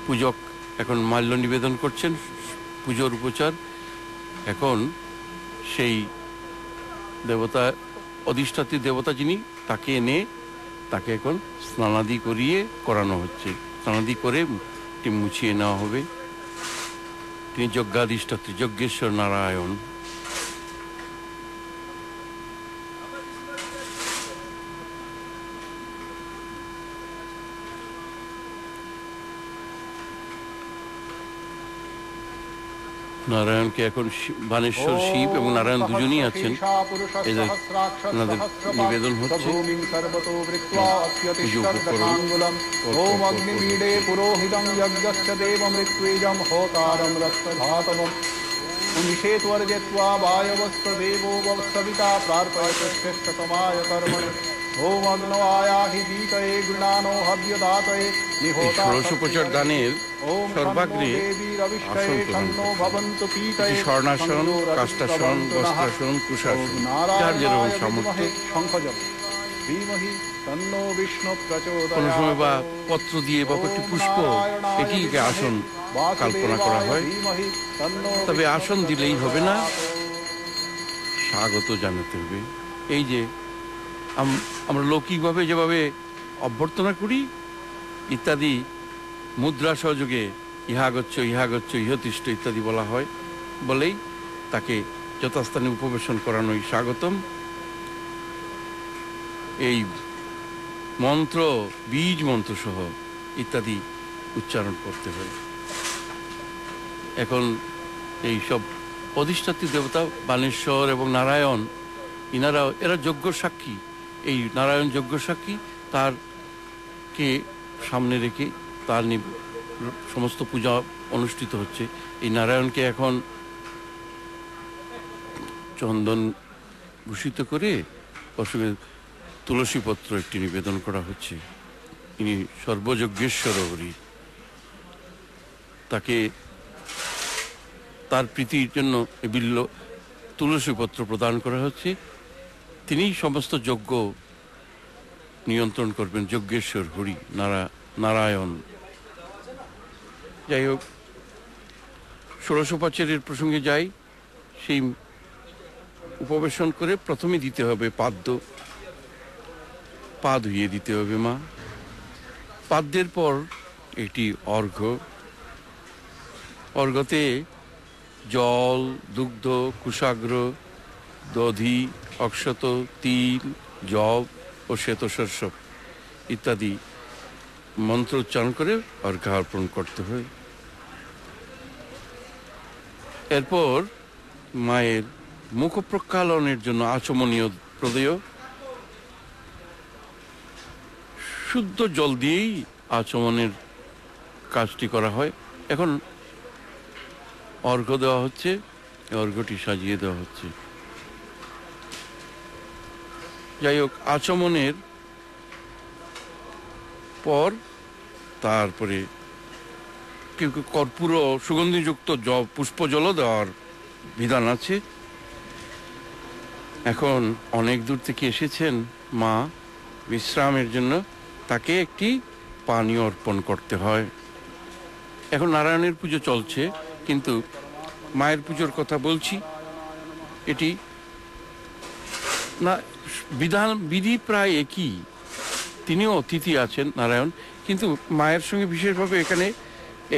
পূজক এখন মাল্য নিবেদন করছেন, পুজোর উপচার। এখন সেই দেবতা, অধিষ্ঠাত্রী দেবতা যিনি, তাকে এনে তাকে এখন স্নানাদি করিয়ে করানো হচ্ছে। স্নানাদি করে মুছিয়ে নেওয়া হবে। তিনি যজ্ঞাধিষ্ঠাত্রী যজ্ঞেশ্বর নারায়ণ। নারায়ণকে এখন বানেশ্বর শিব এবং নারায়ণ দুজনই আছেন। এদের ওনাদের নিবেদন হচ্ছে। ওম অগ্ন আয়াহি দীতয়ে গৃণানো হব্যদাতয়ে নিহোতা 1650 দানের সর্বাগ্রে আসন প্রদান ভবন্তু পীতয়ে স্বর্ণাসন, কাষ্টাসন, বস্ত্রাসন, কুশাসন, যার যেরকম সামর্থ্য। শঙ্খজল ধীমহি তন্নো বিষ্ণু প্রচোদয়াৎ। কোনো সময় বা পত্র দিয়ে বা একটি পুষ্প এটিকে আসন কল্পনা করা হয়। তবে আসন দিলেই হবে না, স্বাগত জানাতে হবে। এই যে আমরা লৌকিকভাবে যেভাবে অভ্যর্থনা করি ইত্যাদি মুদ্রা সহযোগে ইহাগচ্ছ ইহাগচ্ছ ইহতিষ্ঠ ইত্যাদি বলা হয় বলেই তাকে যথাস্থানে উপবেশন করানোই স্বাগতম। এই মন্ত্র, বীজ মন্ত্র সহ ইত্যাদি উচ্চারণ করতে হয়। এখন এই সব অধিষ্ঠাত্রী দেবতা বানেশ্বর এবং নারায়ণ, এরা যজ্ঞ সাক্ষী। এই নারায়ণ যজ্ঞ সাক্ষী, তারকে সামনে রেখে তার সমস্ত পূজা অনুষ্ঠিত হচ্ছে। এই নারায়ণকে এখন চন্দন ভূষিত করে অসুখে তুলসী পত্র একটি নিবেদন করা হচ্ছে। ইনি সর্বযজ্ঞেশ্বর হরি। তাকে তার প্রীতির জন্য বিল্ল তুলসী পত্র প্রদান করা হচ্ছে। তিনিই সমস্ত যজ্ঞ নিয়ন্ত্রণ করবেন, যজ্ঞেশ্বর হরি নারায়ণ। যাই হোক, ষোড়শোপচারের প্রসঙ্গে যাই। সেই উপবেশন করে প্রথমে দিতে হবে পাদ্য, পা ধুইয়ে দিতে হবে মা। পাদ্যের পর এটি অর্ঘ্য। অর্ঘ্যতে জল, দুগ্ধ, কুশাগ্র, দধি, অক্ষত, তিল, জব ও শ্বেতশস্য ইত্যাদি মন্ত্র উচ্চারণ করে অর্ঘ্য অর্পণ করতে হয়। এরপর মায়ের মুখ প্রক্ষালনের জন্য আচমনীয় প্রদেয়, শুদ্ধ জল দিয়েই আচমনের কাজটি করা হয়। এখন অর্ঘ্য দেওয়া হচ্ছে, অর্ঘ্যটি সাজিয়ে দেওয়া হচ্ছে। যাই হোক, আচমনের পর তারপরে কেউ কেউ কর্পূর সুগন্ধিযুক্ত পুষ্প জলও দেওয়ার বিধান আছে। এখন অনেক দূর থেকে এসেছেন মা বিশ্রামের জন্য, তাকে একটি পানীয় অর্পণ করতে হয়। এখন নারায়ণের পুজো চলছে, কিন্তু মায়ের পুজোর কথা বলছি। এটি না বিধি প্রায় একই। তিনিও অতিথি আছেন নারায়ণ, কিন্তু মায়ের সঙ্গে বিশেষভাবে এখানে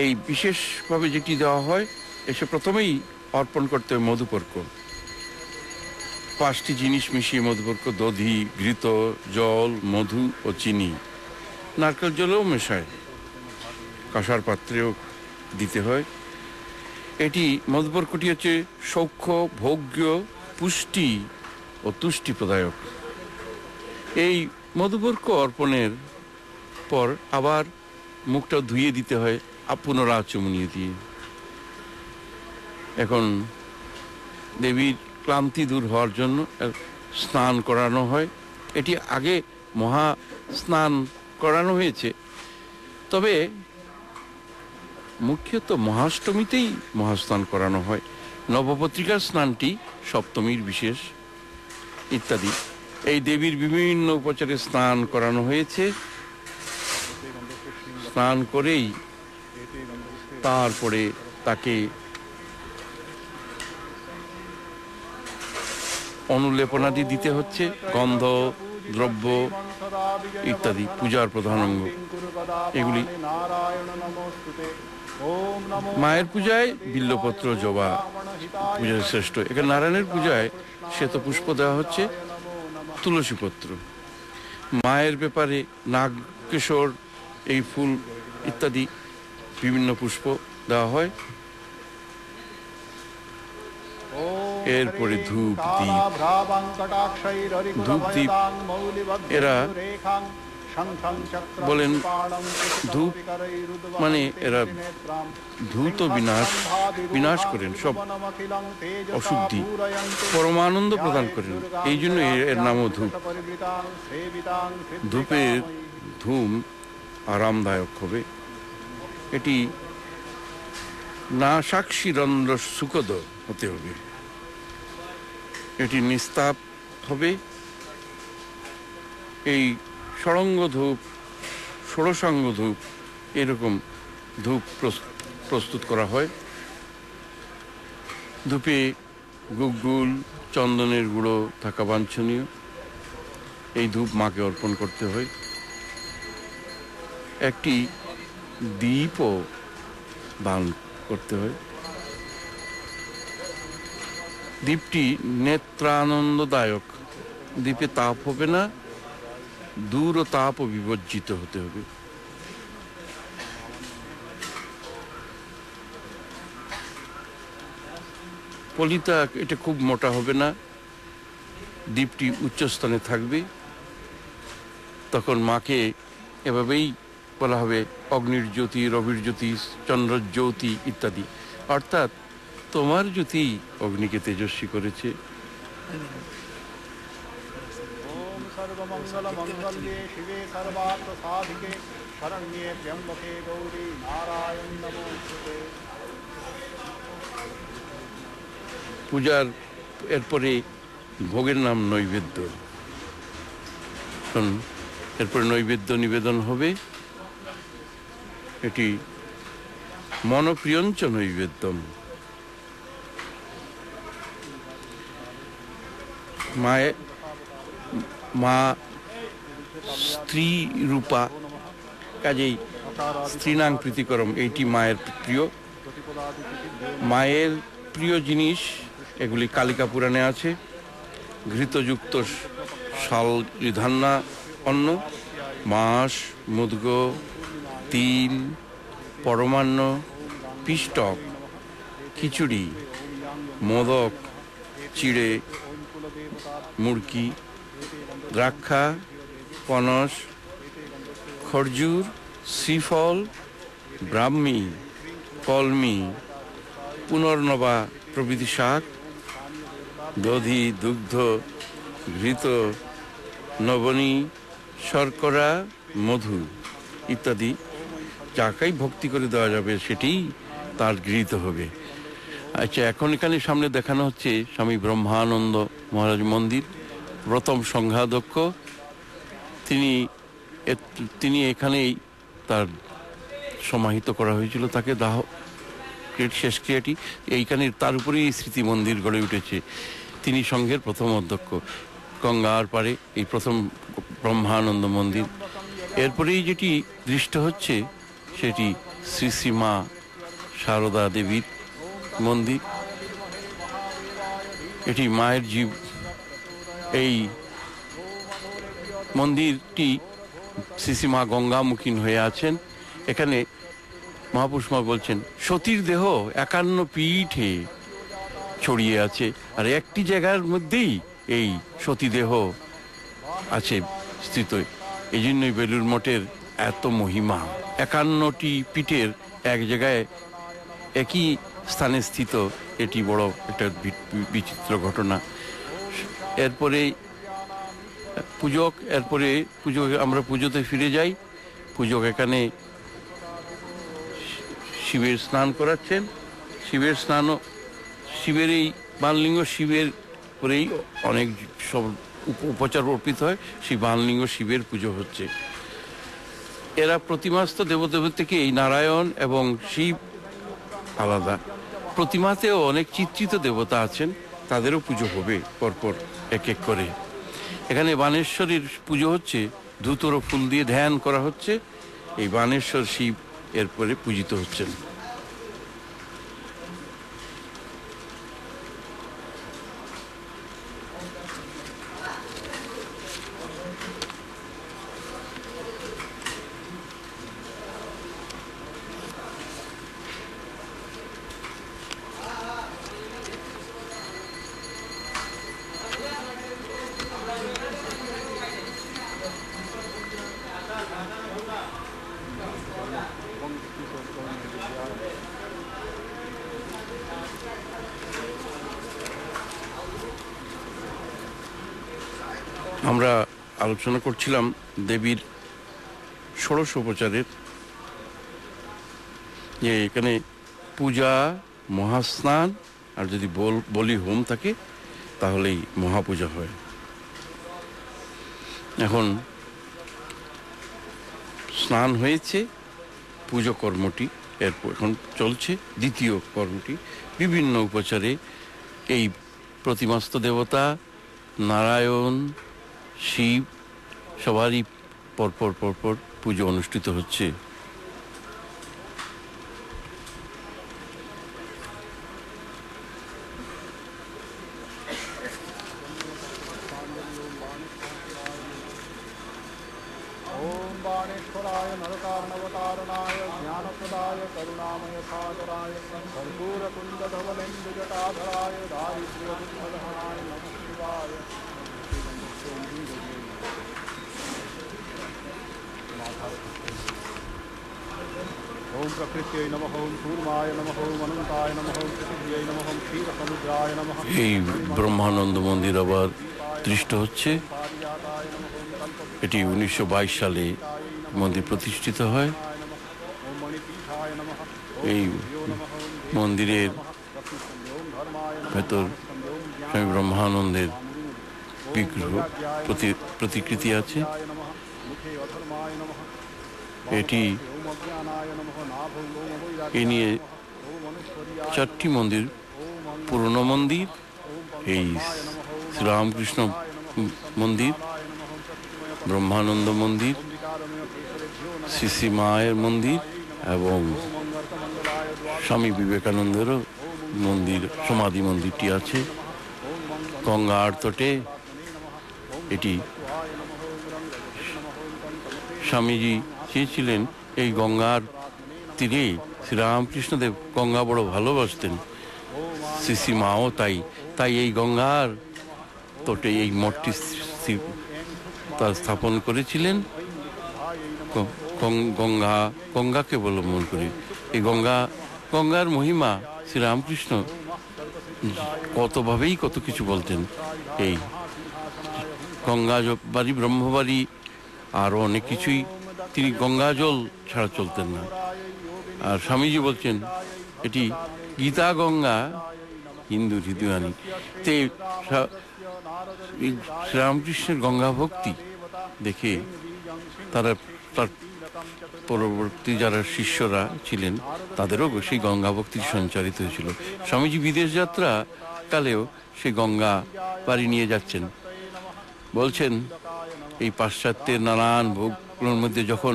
এই বিশেষভাবে যেটি দেওয়া হয়, এসে প্রথমেই অর্পণ করতে হয় মধুপর্ক। 5টি জিনিস মিশিয়ে মধুপর্ক: দধি, ঘৃত, জল, মধু ও চিনি। নারকেল জলও মেশায়, কাঁসার পাত্রেও দিতে হয়। এটি মধুপর্কটি হচ্ছে সৌখ্য, ভোগ্য, পুষ্টি ও তুষ্টি প্রদায়ক। এই মধুপর্ক অর্পণের পর আবার মুখটা ধুয়ে দিতে হয় পুনরাচমনীয় দিয়ে। এখন দেবীর ক্লান্তি দূর হওয়ার জন্য স্নান করানো হয়। এটি আগে মহা স্নান করানো হয়েছে, তবে মুখ্যত মহাষ্টমীতেই মহাস্নান করানো হয়। নবপত্রিকার স্নানটি সপ্তমীর বিশেষ ইত্যাদি। এই দেবীর বিভিন্ন উপচারে স্নান করানো হয়েছে। স্নান করেই তারপরে তাকে অনুলেপনাদি দিতে হচ্ছে, গন্ধ দ্রব্য ইত্যাদি পূজার প্রধান অঙ্গ। এগুলি মায়ের পূজায় বিল্লপত্র, জবা পূজায় শ্রেষ্ঠ। এখানে নারায়ণের পূজায় শ্বেতপুষ্প দেওয়া হচ্ছে, তুলসী পত্র। মায়ের ব্যাপারে নাগকেশর, এই ফুল ইত্যাদি বিভিন্ন পুষ্প দেওয়া হয়। এরপরে ধূপ দ্বীপ, এরা বলেন ধূপ মানে এরা ধূত বিনাশ করেন সব অশুদ্ধি, পরমানন্দ প্রদান করেন, এই জন্য এর নামও ধূপ। ধূপের ধূম আরামদায়ক হবে, এটি না সাক্ষীরন্দ্র সুখদ হতে হবে, এটি নিস্তাপ হবে। এই ষড়ঙ্গ ধূপ, ষোড়শাঙ্গ ধূপ, এরকম ধূপ প্রস্তুত করা হয়। ধূপে গুগ্গুল, চন্দনের গুঁড়ো থাকা বাঞ্ছনীয়। এই ধূপ মাকে অর্পণ করতে হয়। একটি দীপও দান করতে হয়। দীপটি নেত্রানন্দদায়ক, দীপে তাপ হবে না, দূর ও তাপও বিবর্জিত হতে হবে। পলিতা এটা খুব মোটা হবে না, দীপটি উচ্চস্থানে থাকবে। তখন মাকে এভাবেই বলা হবে অগ্নির জ্যোতি, রবির জ্যোতি, চন্দ্রের জ্যোতি ইত্যাদি, অর্থাৎ তোমার জ্যোতি অগ্নিকে তেজস্বী করেছে। ওম সর্বমঙ্গল মঙ্গলে শিবে সর্বার্থ সাধিকে শরণ্যে ত্র্যম্বকে গৌরী নারায়ণ নমস্তুতে। পূজার এরপরে ভোগের নাম নৈবেদ্য। এরপরে নৈবেদ্য নিবেদন হবে। এটি মনপ্রিয়ঞ্চ নৈবেদ্যম। মা স্ত্রী রূপা, কাজেই স্ত্রীণাং প্রীতিকরম, এইটি মায়ের প্রিয়। মায়ের প্রিয় জিনিস এগুলি কালিকা পুরাণে আছে। ঘৃতযুক্ত শাল ধান্না অন্ন, মাস, মুদ্গ, তিল, পরমান্ন, পিষ্টক, খিচুড়ি, মোদক, চিড়ে, মুড়কি, দ্রাক্ষা, পনস, খরজুর, শ্রীফল, ব্রাহ্মী, কলমি, পুনর্নবা প্রভৃতি শাক, দধি, দুগ্ধ, ঘৃত, নবনী, শর্করা, মধু ইত্যাদি যাকেই ভক্তি করে দেওয়া যাবে সেটি তার গৃহীত হবে। আচ্ছা, এখন এখানে সামনে দেখানো হচ্ছে স্বামী ব্রহ্মানন্দ মহারাজ মন্দির, প্রথম সংঘাধ্যক্ষ। তিনি এখানেই তার সমাহিত করা হয়েছিল, তাকে দাহ শেষ ক্রিয়াটি এইখানে, তার উপরেই স্মৃতি মন্দির গড়ে উঠেছে। তিনি সংঘের প্রথম অধ্যক্ষ। গঙ্গার পারে এই প্রথম ব্রহ্মানন্দ মন্দির। এরপরেই যেটি দৃষ্ট হচ্ছে সেটি শ্রী শ্রী মা সারদা দেবীর মন্দির। এটি মায়ের জীব। এই মন্দিরটি শ্রী শ্রী মা গঙ্গামুখী হয়ে আছেন। এখানে মহাপুরুষ মা বলছেন সতীর দেহ 51 পীঠে ছড়িয়ে আছে, আর একটি জায়গার মধ্যেই এই সতী দেহ আছে স্থিত। এই জন্যই বেলুড় মঠের এত মহিমা। 51টি পীঠের এক জায়গায় একই স্থানে স্থিত, এটি বড় একটা বিচিত্র ঘটনা। এরপরে পূজক, আমরা পুজোতে ফিরে যাই। পূজক এখানে শিবের স্নান করাচ্ছেন। শিবের এই বানলিঙ্গ শিবের করেই অনেক সব উপচার অর্পিত হয়। সেই বানলিঙ্গ শিবের পুজো হচ্ছে। এরা প্রতিমাস্ত দেবদেবী থেকে এই নারায়ণ এবং শিব আলাদা। প্রতিমাতেও অনেক চিত্রিত দেবতা আছেন, তাদেরও পুজো হবে পরপর এক এক করে। এখানে বানেশ্বরীর পুজো হচ্ছে, ধুতর ফুল দিয়ে ধ্যান করা হচ্ছে। এই বানেশ্বর শিব এরপরে পূজিত হচ্ছেন। আমরা আলোচনা করছিলাম দেবীর ষোড়শ উপচারের, যে এখানে পূজা, মহাস্নান আর যদি বলি হোম থাকে তাহলেই মহাপূজা হয়। এখন স্নান হয়েছে, পুজো কর্মটি এরপর এখন চলছে দ্বিতীয় কর্মটি। বিভিন্ন উপচারে এই প্রতিমাস্ত দেবতা নারায়ণ, শিব সবারই পরপর পরপর পুজো অনুষ্ঠিত হচ্ছে। ओम बाणेश्वराय नरकार्णवतारणाय ज्ञानप्रदाय करुणामय सादराय कर्पूरकुण्डधवलेन्दुजटाधराय दारिद्र्यदुःखदहनाय नमः शिवाय। ओम प्रकृत्यै नमः, ओम कूर्माय नमः, ओम अनन्ताय नमः, ओम पृथिव्यै नमः, ओम क्षीरसमुद्राय नमः। এই ব্রহ্মানন্দ মন্দির আবার দৃষ্ট হচ্ছে। এটি 1922 সালে মন্দির প্রতিষ্ঠিত হয়। এই মন্দিরের ভেতর স্বামী ব্রহ্মানন্দের বিগ্রহ প্রতিকৃতি আছে। এটি এ নিয়ে 4টি মন্দির, পুরনো মন্দির, এই শ্রীরামকৃষ্ণ মন্দির, ব্রহ্মানন্দ মন্দির, শ্রী মায়ের মন্দির এবং স্বামী বিবেকানন্দেরও মন্দির, সমাধি মন্দিরটি আছে গঙ্গার তটে। এটি স্বামীজি চেয়েছিলেন এই গঙ্গার তীরে, শ্রীরামকৃষ্ণদেব গঙ্গা বড় ভালোবাসতেন, শ্রী মাও তাই এই গঙ্গার তটে এই মঠটি স্থাপন করেছিলেন। গঙ্গাকে অবলম্বন করে এই গঙ্গার মহিমা শ্রীরামকৃষ্ণ কতভাবেই কত কিছু বলতেন। এই গঙ্গা বাড়ি, ব্রহ্মবাড়ি, আরও অনেক কিছুই তিনি গঙ্গা জল ছাড়া চলতেন না। আর স্বামীজি বলছেন এটি গীতা গঙ্গা হিন্দু হৃদয়ানি। তে শ্রীরামকৃষ্ণের গঙ্গা ভক্তি দেখে তার পরবর্তী যারা শিষ্যরা ছিলেন তাদেরও সেই গঙ্গা ভক্তি সঞ্চারিত হয়েছিল। স্বামীজি বিদেশ যাত্রা কালেও সেই গঙ্গা বাড়ি নিয়ে যাচ্ছেন। বলছেন এই পাশ্চাত্যের নানান ভোগগুলোর মধ্যে যখন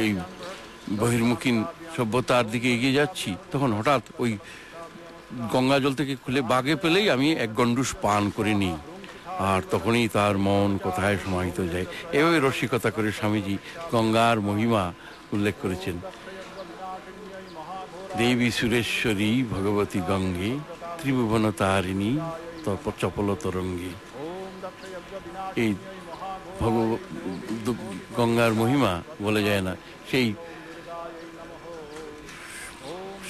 এই বহির্মুখী সভ্যতার দিকে এগিয়ে যাচ্ছি, তখন হঠাৎ ওই গঙ্গা জল থেকে খুলে বাগে পেলেই আমি এক গণ্ডুষ পান করে নিই, আর তখনই তার মন কোথায় সমাহিত যায়। এভাবে রসিকতা করে স্বামীজি গঙ্গার মহিমা উল্লেখ করেছেন। দেবী সুরেশ্বরী ভগবতী গঙ্গে, ত্রিভুবন তারিণী চপল তরঙ্গে। এই গঙ্গার মহিমা বলা যায় না।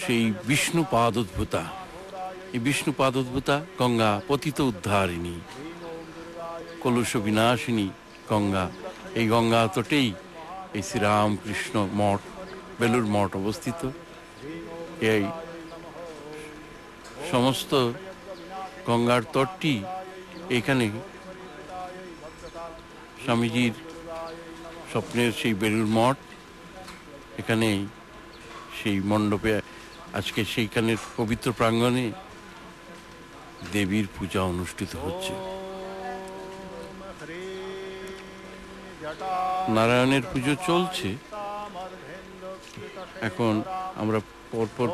সেই বিষ্ণু পাদোদ্ভূতা, এই বিষ্ণু পাদোদ্ভূতা গঙ্গা পতিত উদ্ধারিণী, কলুষ বিনাশিনী গঙ্গা। এই গঙ্গা তটেই এই শ্রীরামকৃষ্ণ মঠ, বেলুর মঠ অবস্থিত। এই সমস্ত গঙ্গার তটটি এখানে স্বামীজির স্বপ্নের সেই বেলুর মঠ, এখানে সেই মণ্ডপে আজকে সেইখানের পবিত্র প্রাঙ্গণে দেবীর পূজা অনুষ্ঠিত হচ্ছে। নারায়ণের পুজো চলছে। এখন আমরা পরপর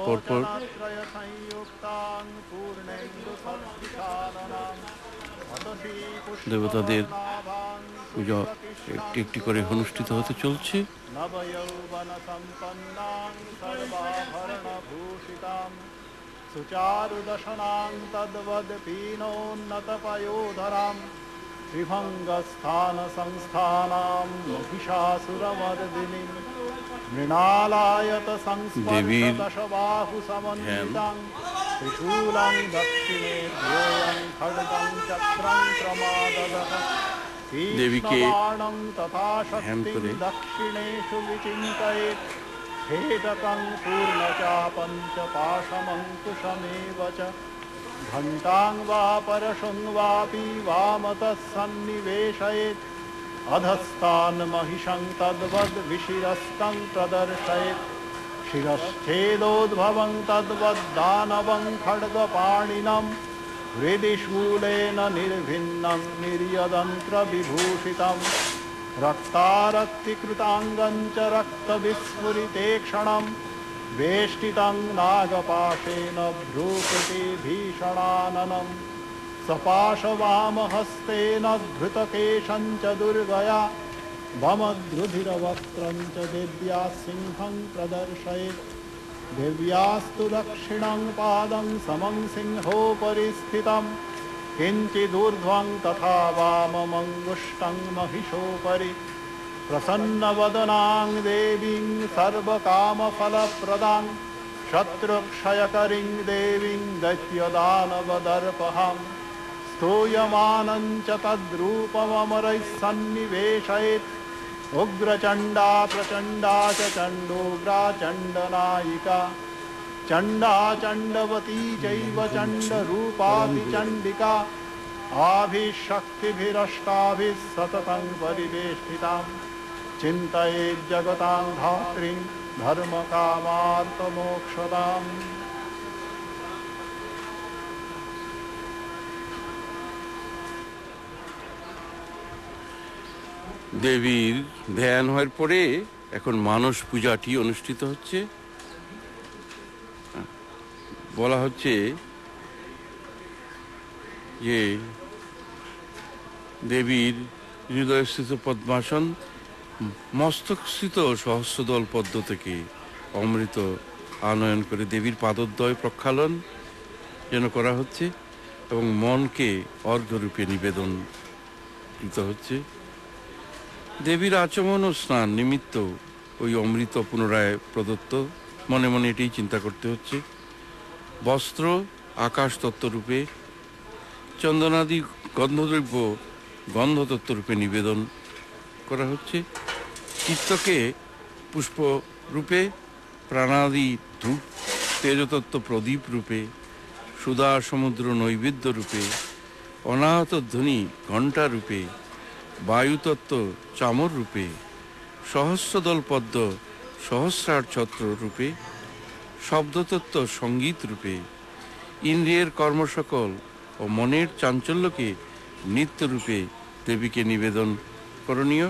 দেবতাদের পুজো একটি একটি করে অনুষ্ঠিত হতে চলছে। সুচারুদশনাং তদ্বদপীনোন্নতপয়োধরাম ত্রিভঙ্গস্থান সংস্থানাম মহিষাসুরমর্দিনী মৃণালায়ত সংস্পর্শদশবাহু সমন্বিতাং ত্রিশূলং দক্ষিণে ধ্যেয়ং খড়গং চক্রং প্রমাদদঃ দেবীকে তীক্ষ্ণবাণং তথা ধ্যান শক্তিং করে দক্ষিণেষু বিচিন্তয়েৎ হেটকং পূর্ণচাপং চ পাশমঙ্কুশমেব চ ঘণ্টাং বা পরশুং वापि वामतः सन्निवेशयेत् अधस्तान् महिषं तद्वद् विशिरस्तं प्रदर्शयेत् शिरश्छेदोद्भवं तद्वद्दानवं खड्गपाणिनं हृदि शूलेन निर्भिन्नं निर्यदन्त्रविभूषितं रक्तारक्तिकृताङ्गं च रक्तविस्फुरिते क्षणं वेष्टितं नागपाशेन भ्रूकुटिभीषणाननं सपाशवामहस्तेन धृतकेशं च दुर्गया वमद्रुधिरवक्त्रं च देव्या सिंहं प्रदर्शयेत् देव्यास्तु दक्षिणं पादं समं सिंहोपरि स्थितं किञ्चिदूर्ध्वं तथा वाममङ्गुष्ठं महिषोपरि प्रसन्नवदनां देवीं सर्वकामफलप्रदां शत्रुक्षयकरीं देवीं दैत्यदानवदर्पहां स्तूयमानं च तद्रूपममरैः सन्निवेशयेत् उग्रचण्डा प्रचण्डा च चण्डोग्रा चण्डनायिका चण्डा चण्डवती चैव चण्डरूपापि चण्डिका आभिशक्तिभिरष्टाभिः सततं परिवेष्टितां चिन्तयेज्जगतां धात्रीं धर्मकामार्तमोक्षदाम्। দেবীর ধ্যান হওয়ার পরে এখন মানস পূজাটি অনুষ্ঠিত হচ্ছে। বলা হচ্ছে যে দেবীর হৃদয়স্থিত পদ্মাসন, মস্তকস্থিত সহস্রদল পদ্ম থেকে অমৃত আনয়ন করে দেবীর পাদদ্বয় প্রক্ষালন যেন করা হচ্ছে এবং মনকে অর্ঘ্যরূপে নিবেদন কৃত হচ্ছে। দেবীর আচমন ও স্নান নিমিত্ত ওই অমৃত পুনরায় প্রদত্ত, মনে মনে এটাই চিন্তা করতে হচ্ছে। বস্ত্র আকাশ তত্ত্বরূপে, চন্দনাদি গন্ধদ্রব্য গন্ধতত্ত্বরূপে নিবেদন করা হচ্ছে। চিত্তকে পুষ্পরূপে, প্রাণাদি ধূপ তেজতত্ত্ব প্রদীপ রূপে, সুধা সমুদ্র নৈবেদ্য রূপে, অনাহত ধ্বনি ঘণ্টা রূপে, বায়ুতত্ত্ব চামর রূপে, সহস্রদল পদ্ম সহস্রার ছত্র রূপে, শব্দতত্ত্ব সঙ্গীত রূপে, ইন্দ্রিয়ের কর্মসকল ও মনের চাঞ্চল্যকে নিত্যরূপে দেবীকে নিবেদন করণীয়।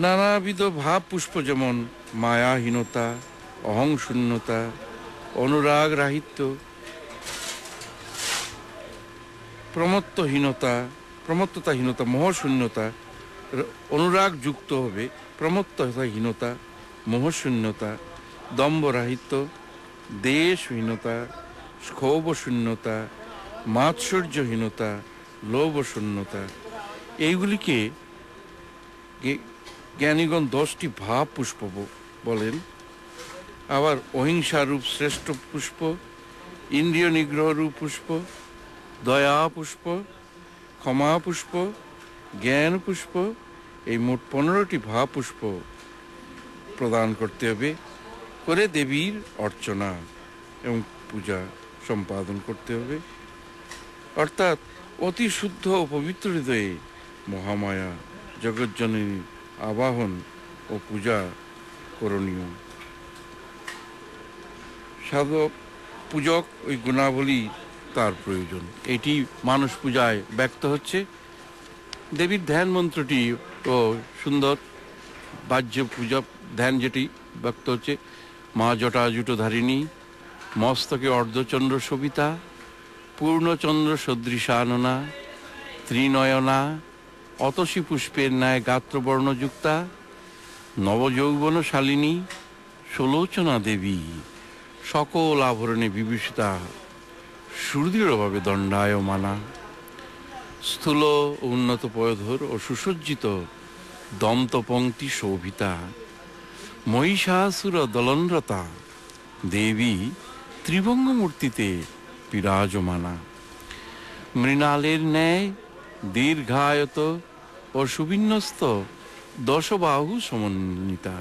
নানাবিধ ভাব পুষ্প যেমন মায়াহীনতা, অহংশূন্যতা, অনুরাগ রাহিত্য, প্রমত্ততাহীনতা, মোহশূন্যতা, অনুরাগযুক্ত হবে প্রমত্ততাহীনতা, মোহশূন্যতা, দম্ভরাহিত্য, দেশহীনতা, ক্ষোভশূন্যতা, মাৎসর্যহীনতা, লোভশূন্যতা, এইগুলিকে জ্ঞানীগণ 10টি ভাব পুষ্প বলেন। আবার অহিংসারূপ শ্রেষ্ঠ পুষ্প, ইন্দ্রিয় নিগ্রহরূপ পুষ্প, দয়া পুষ্প, ক্ষমা পুষ্প, জ্ঞান পুষ্প, এই মোট 15টি ভাব পুষ্প প্রদান করতে হবে, করে দেবীর অর্চনা এবং পূজা সম্পাদন করতে হবে। অর্থাৎ অতি শুদ্ধ ও পবিত্র হৃদয়ে মহামায়া জগজ্জননী আবাহন ও পূজা করণীয়। সাধক পূজক ওই গুণাবলী তার প্রয়োজন, এটি মানস পূজায় ব্যক্ত হচ্ছে। দেবীর ধ্যান মন্ত্রটি ও সুন্দর বাহ্য পূজা ধ্যান যেটি ব্যক্ত হচ্ছে, মা জটাজুটধারিণী, মস্তকে অর্ধচন্দ্র শোভিতা, পূর্ণচন্দ্র সদৃশাননা, ত্রিনয়না, অতসী পুষ্পের ন্যায় গাত্রবর্ণযুক্তা, নবযৌবনশালিনী, সুলোচনা দেবী, সকল আভরণে বিভূষিতা, সুদৃঢ়ভাবে দণ্ডায়মানা, স্থূল উন্নত পয়ধর ও সুসজ্জিত দন্তপঙ্ক্তি শোভিতা, মহিষাসুর দলনরতা দেবী ত্রিভঙ্গ মূর্তিতে বিরাজমানা, মৃণালের ন্যায় দীর্ঘায়ত ও সুবিন্যস্ত দশবাহু সমন্বিতা।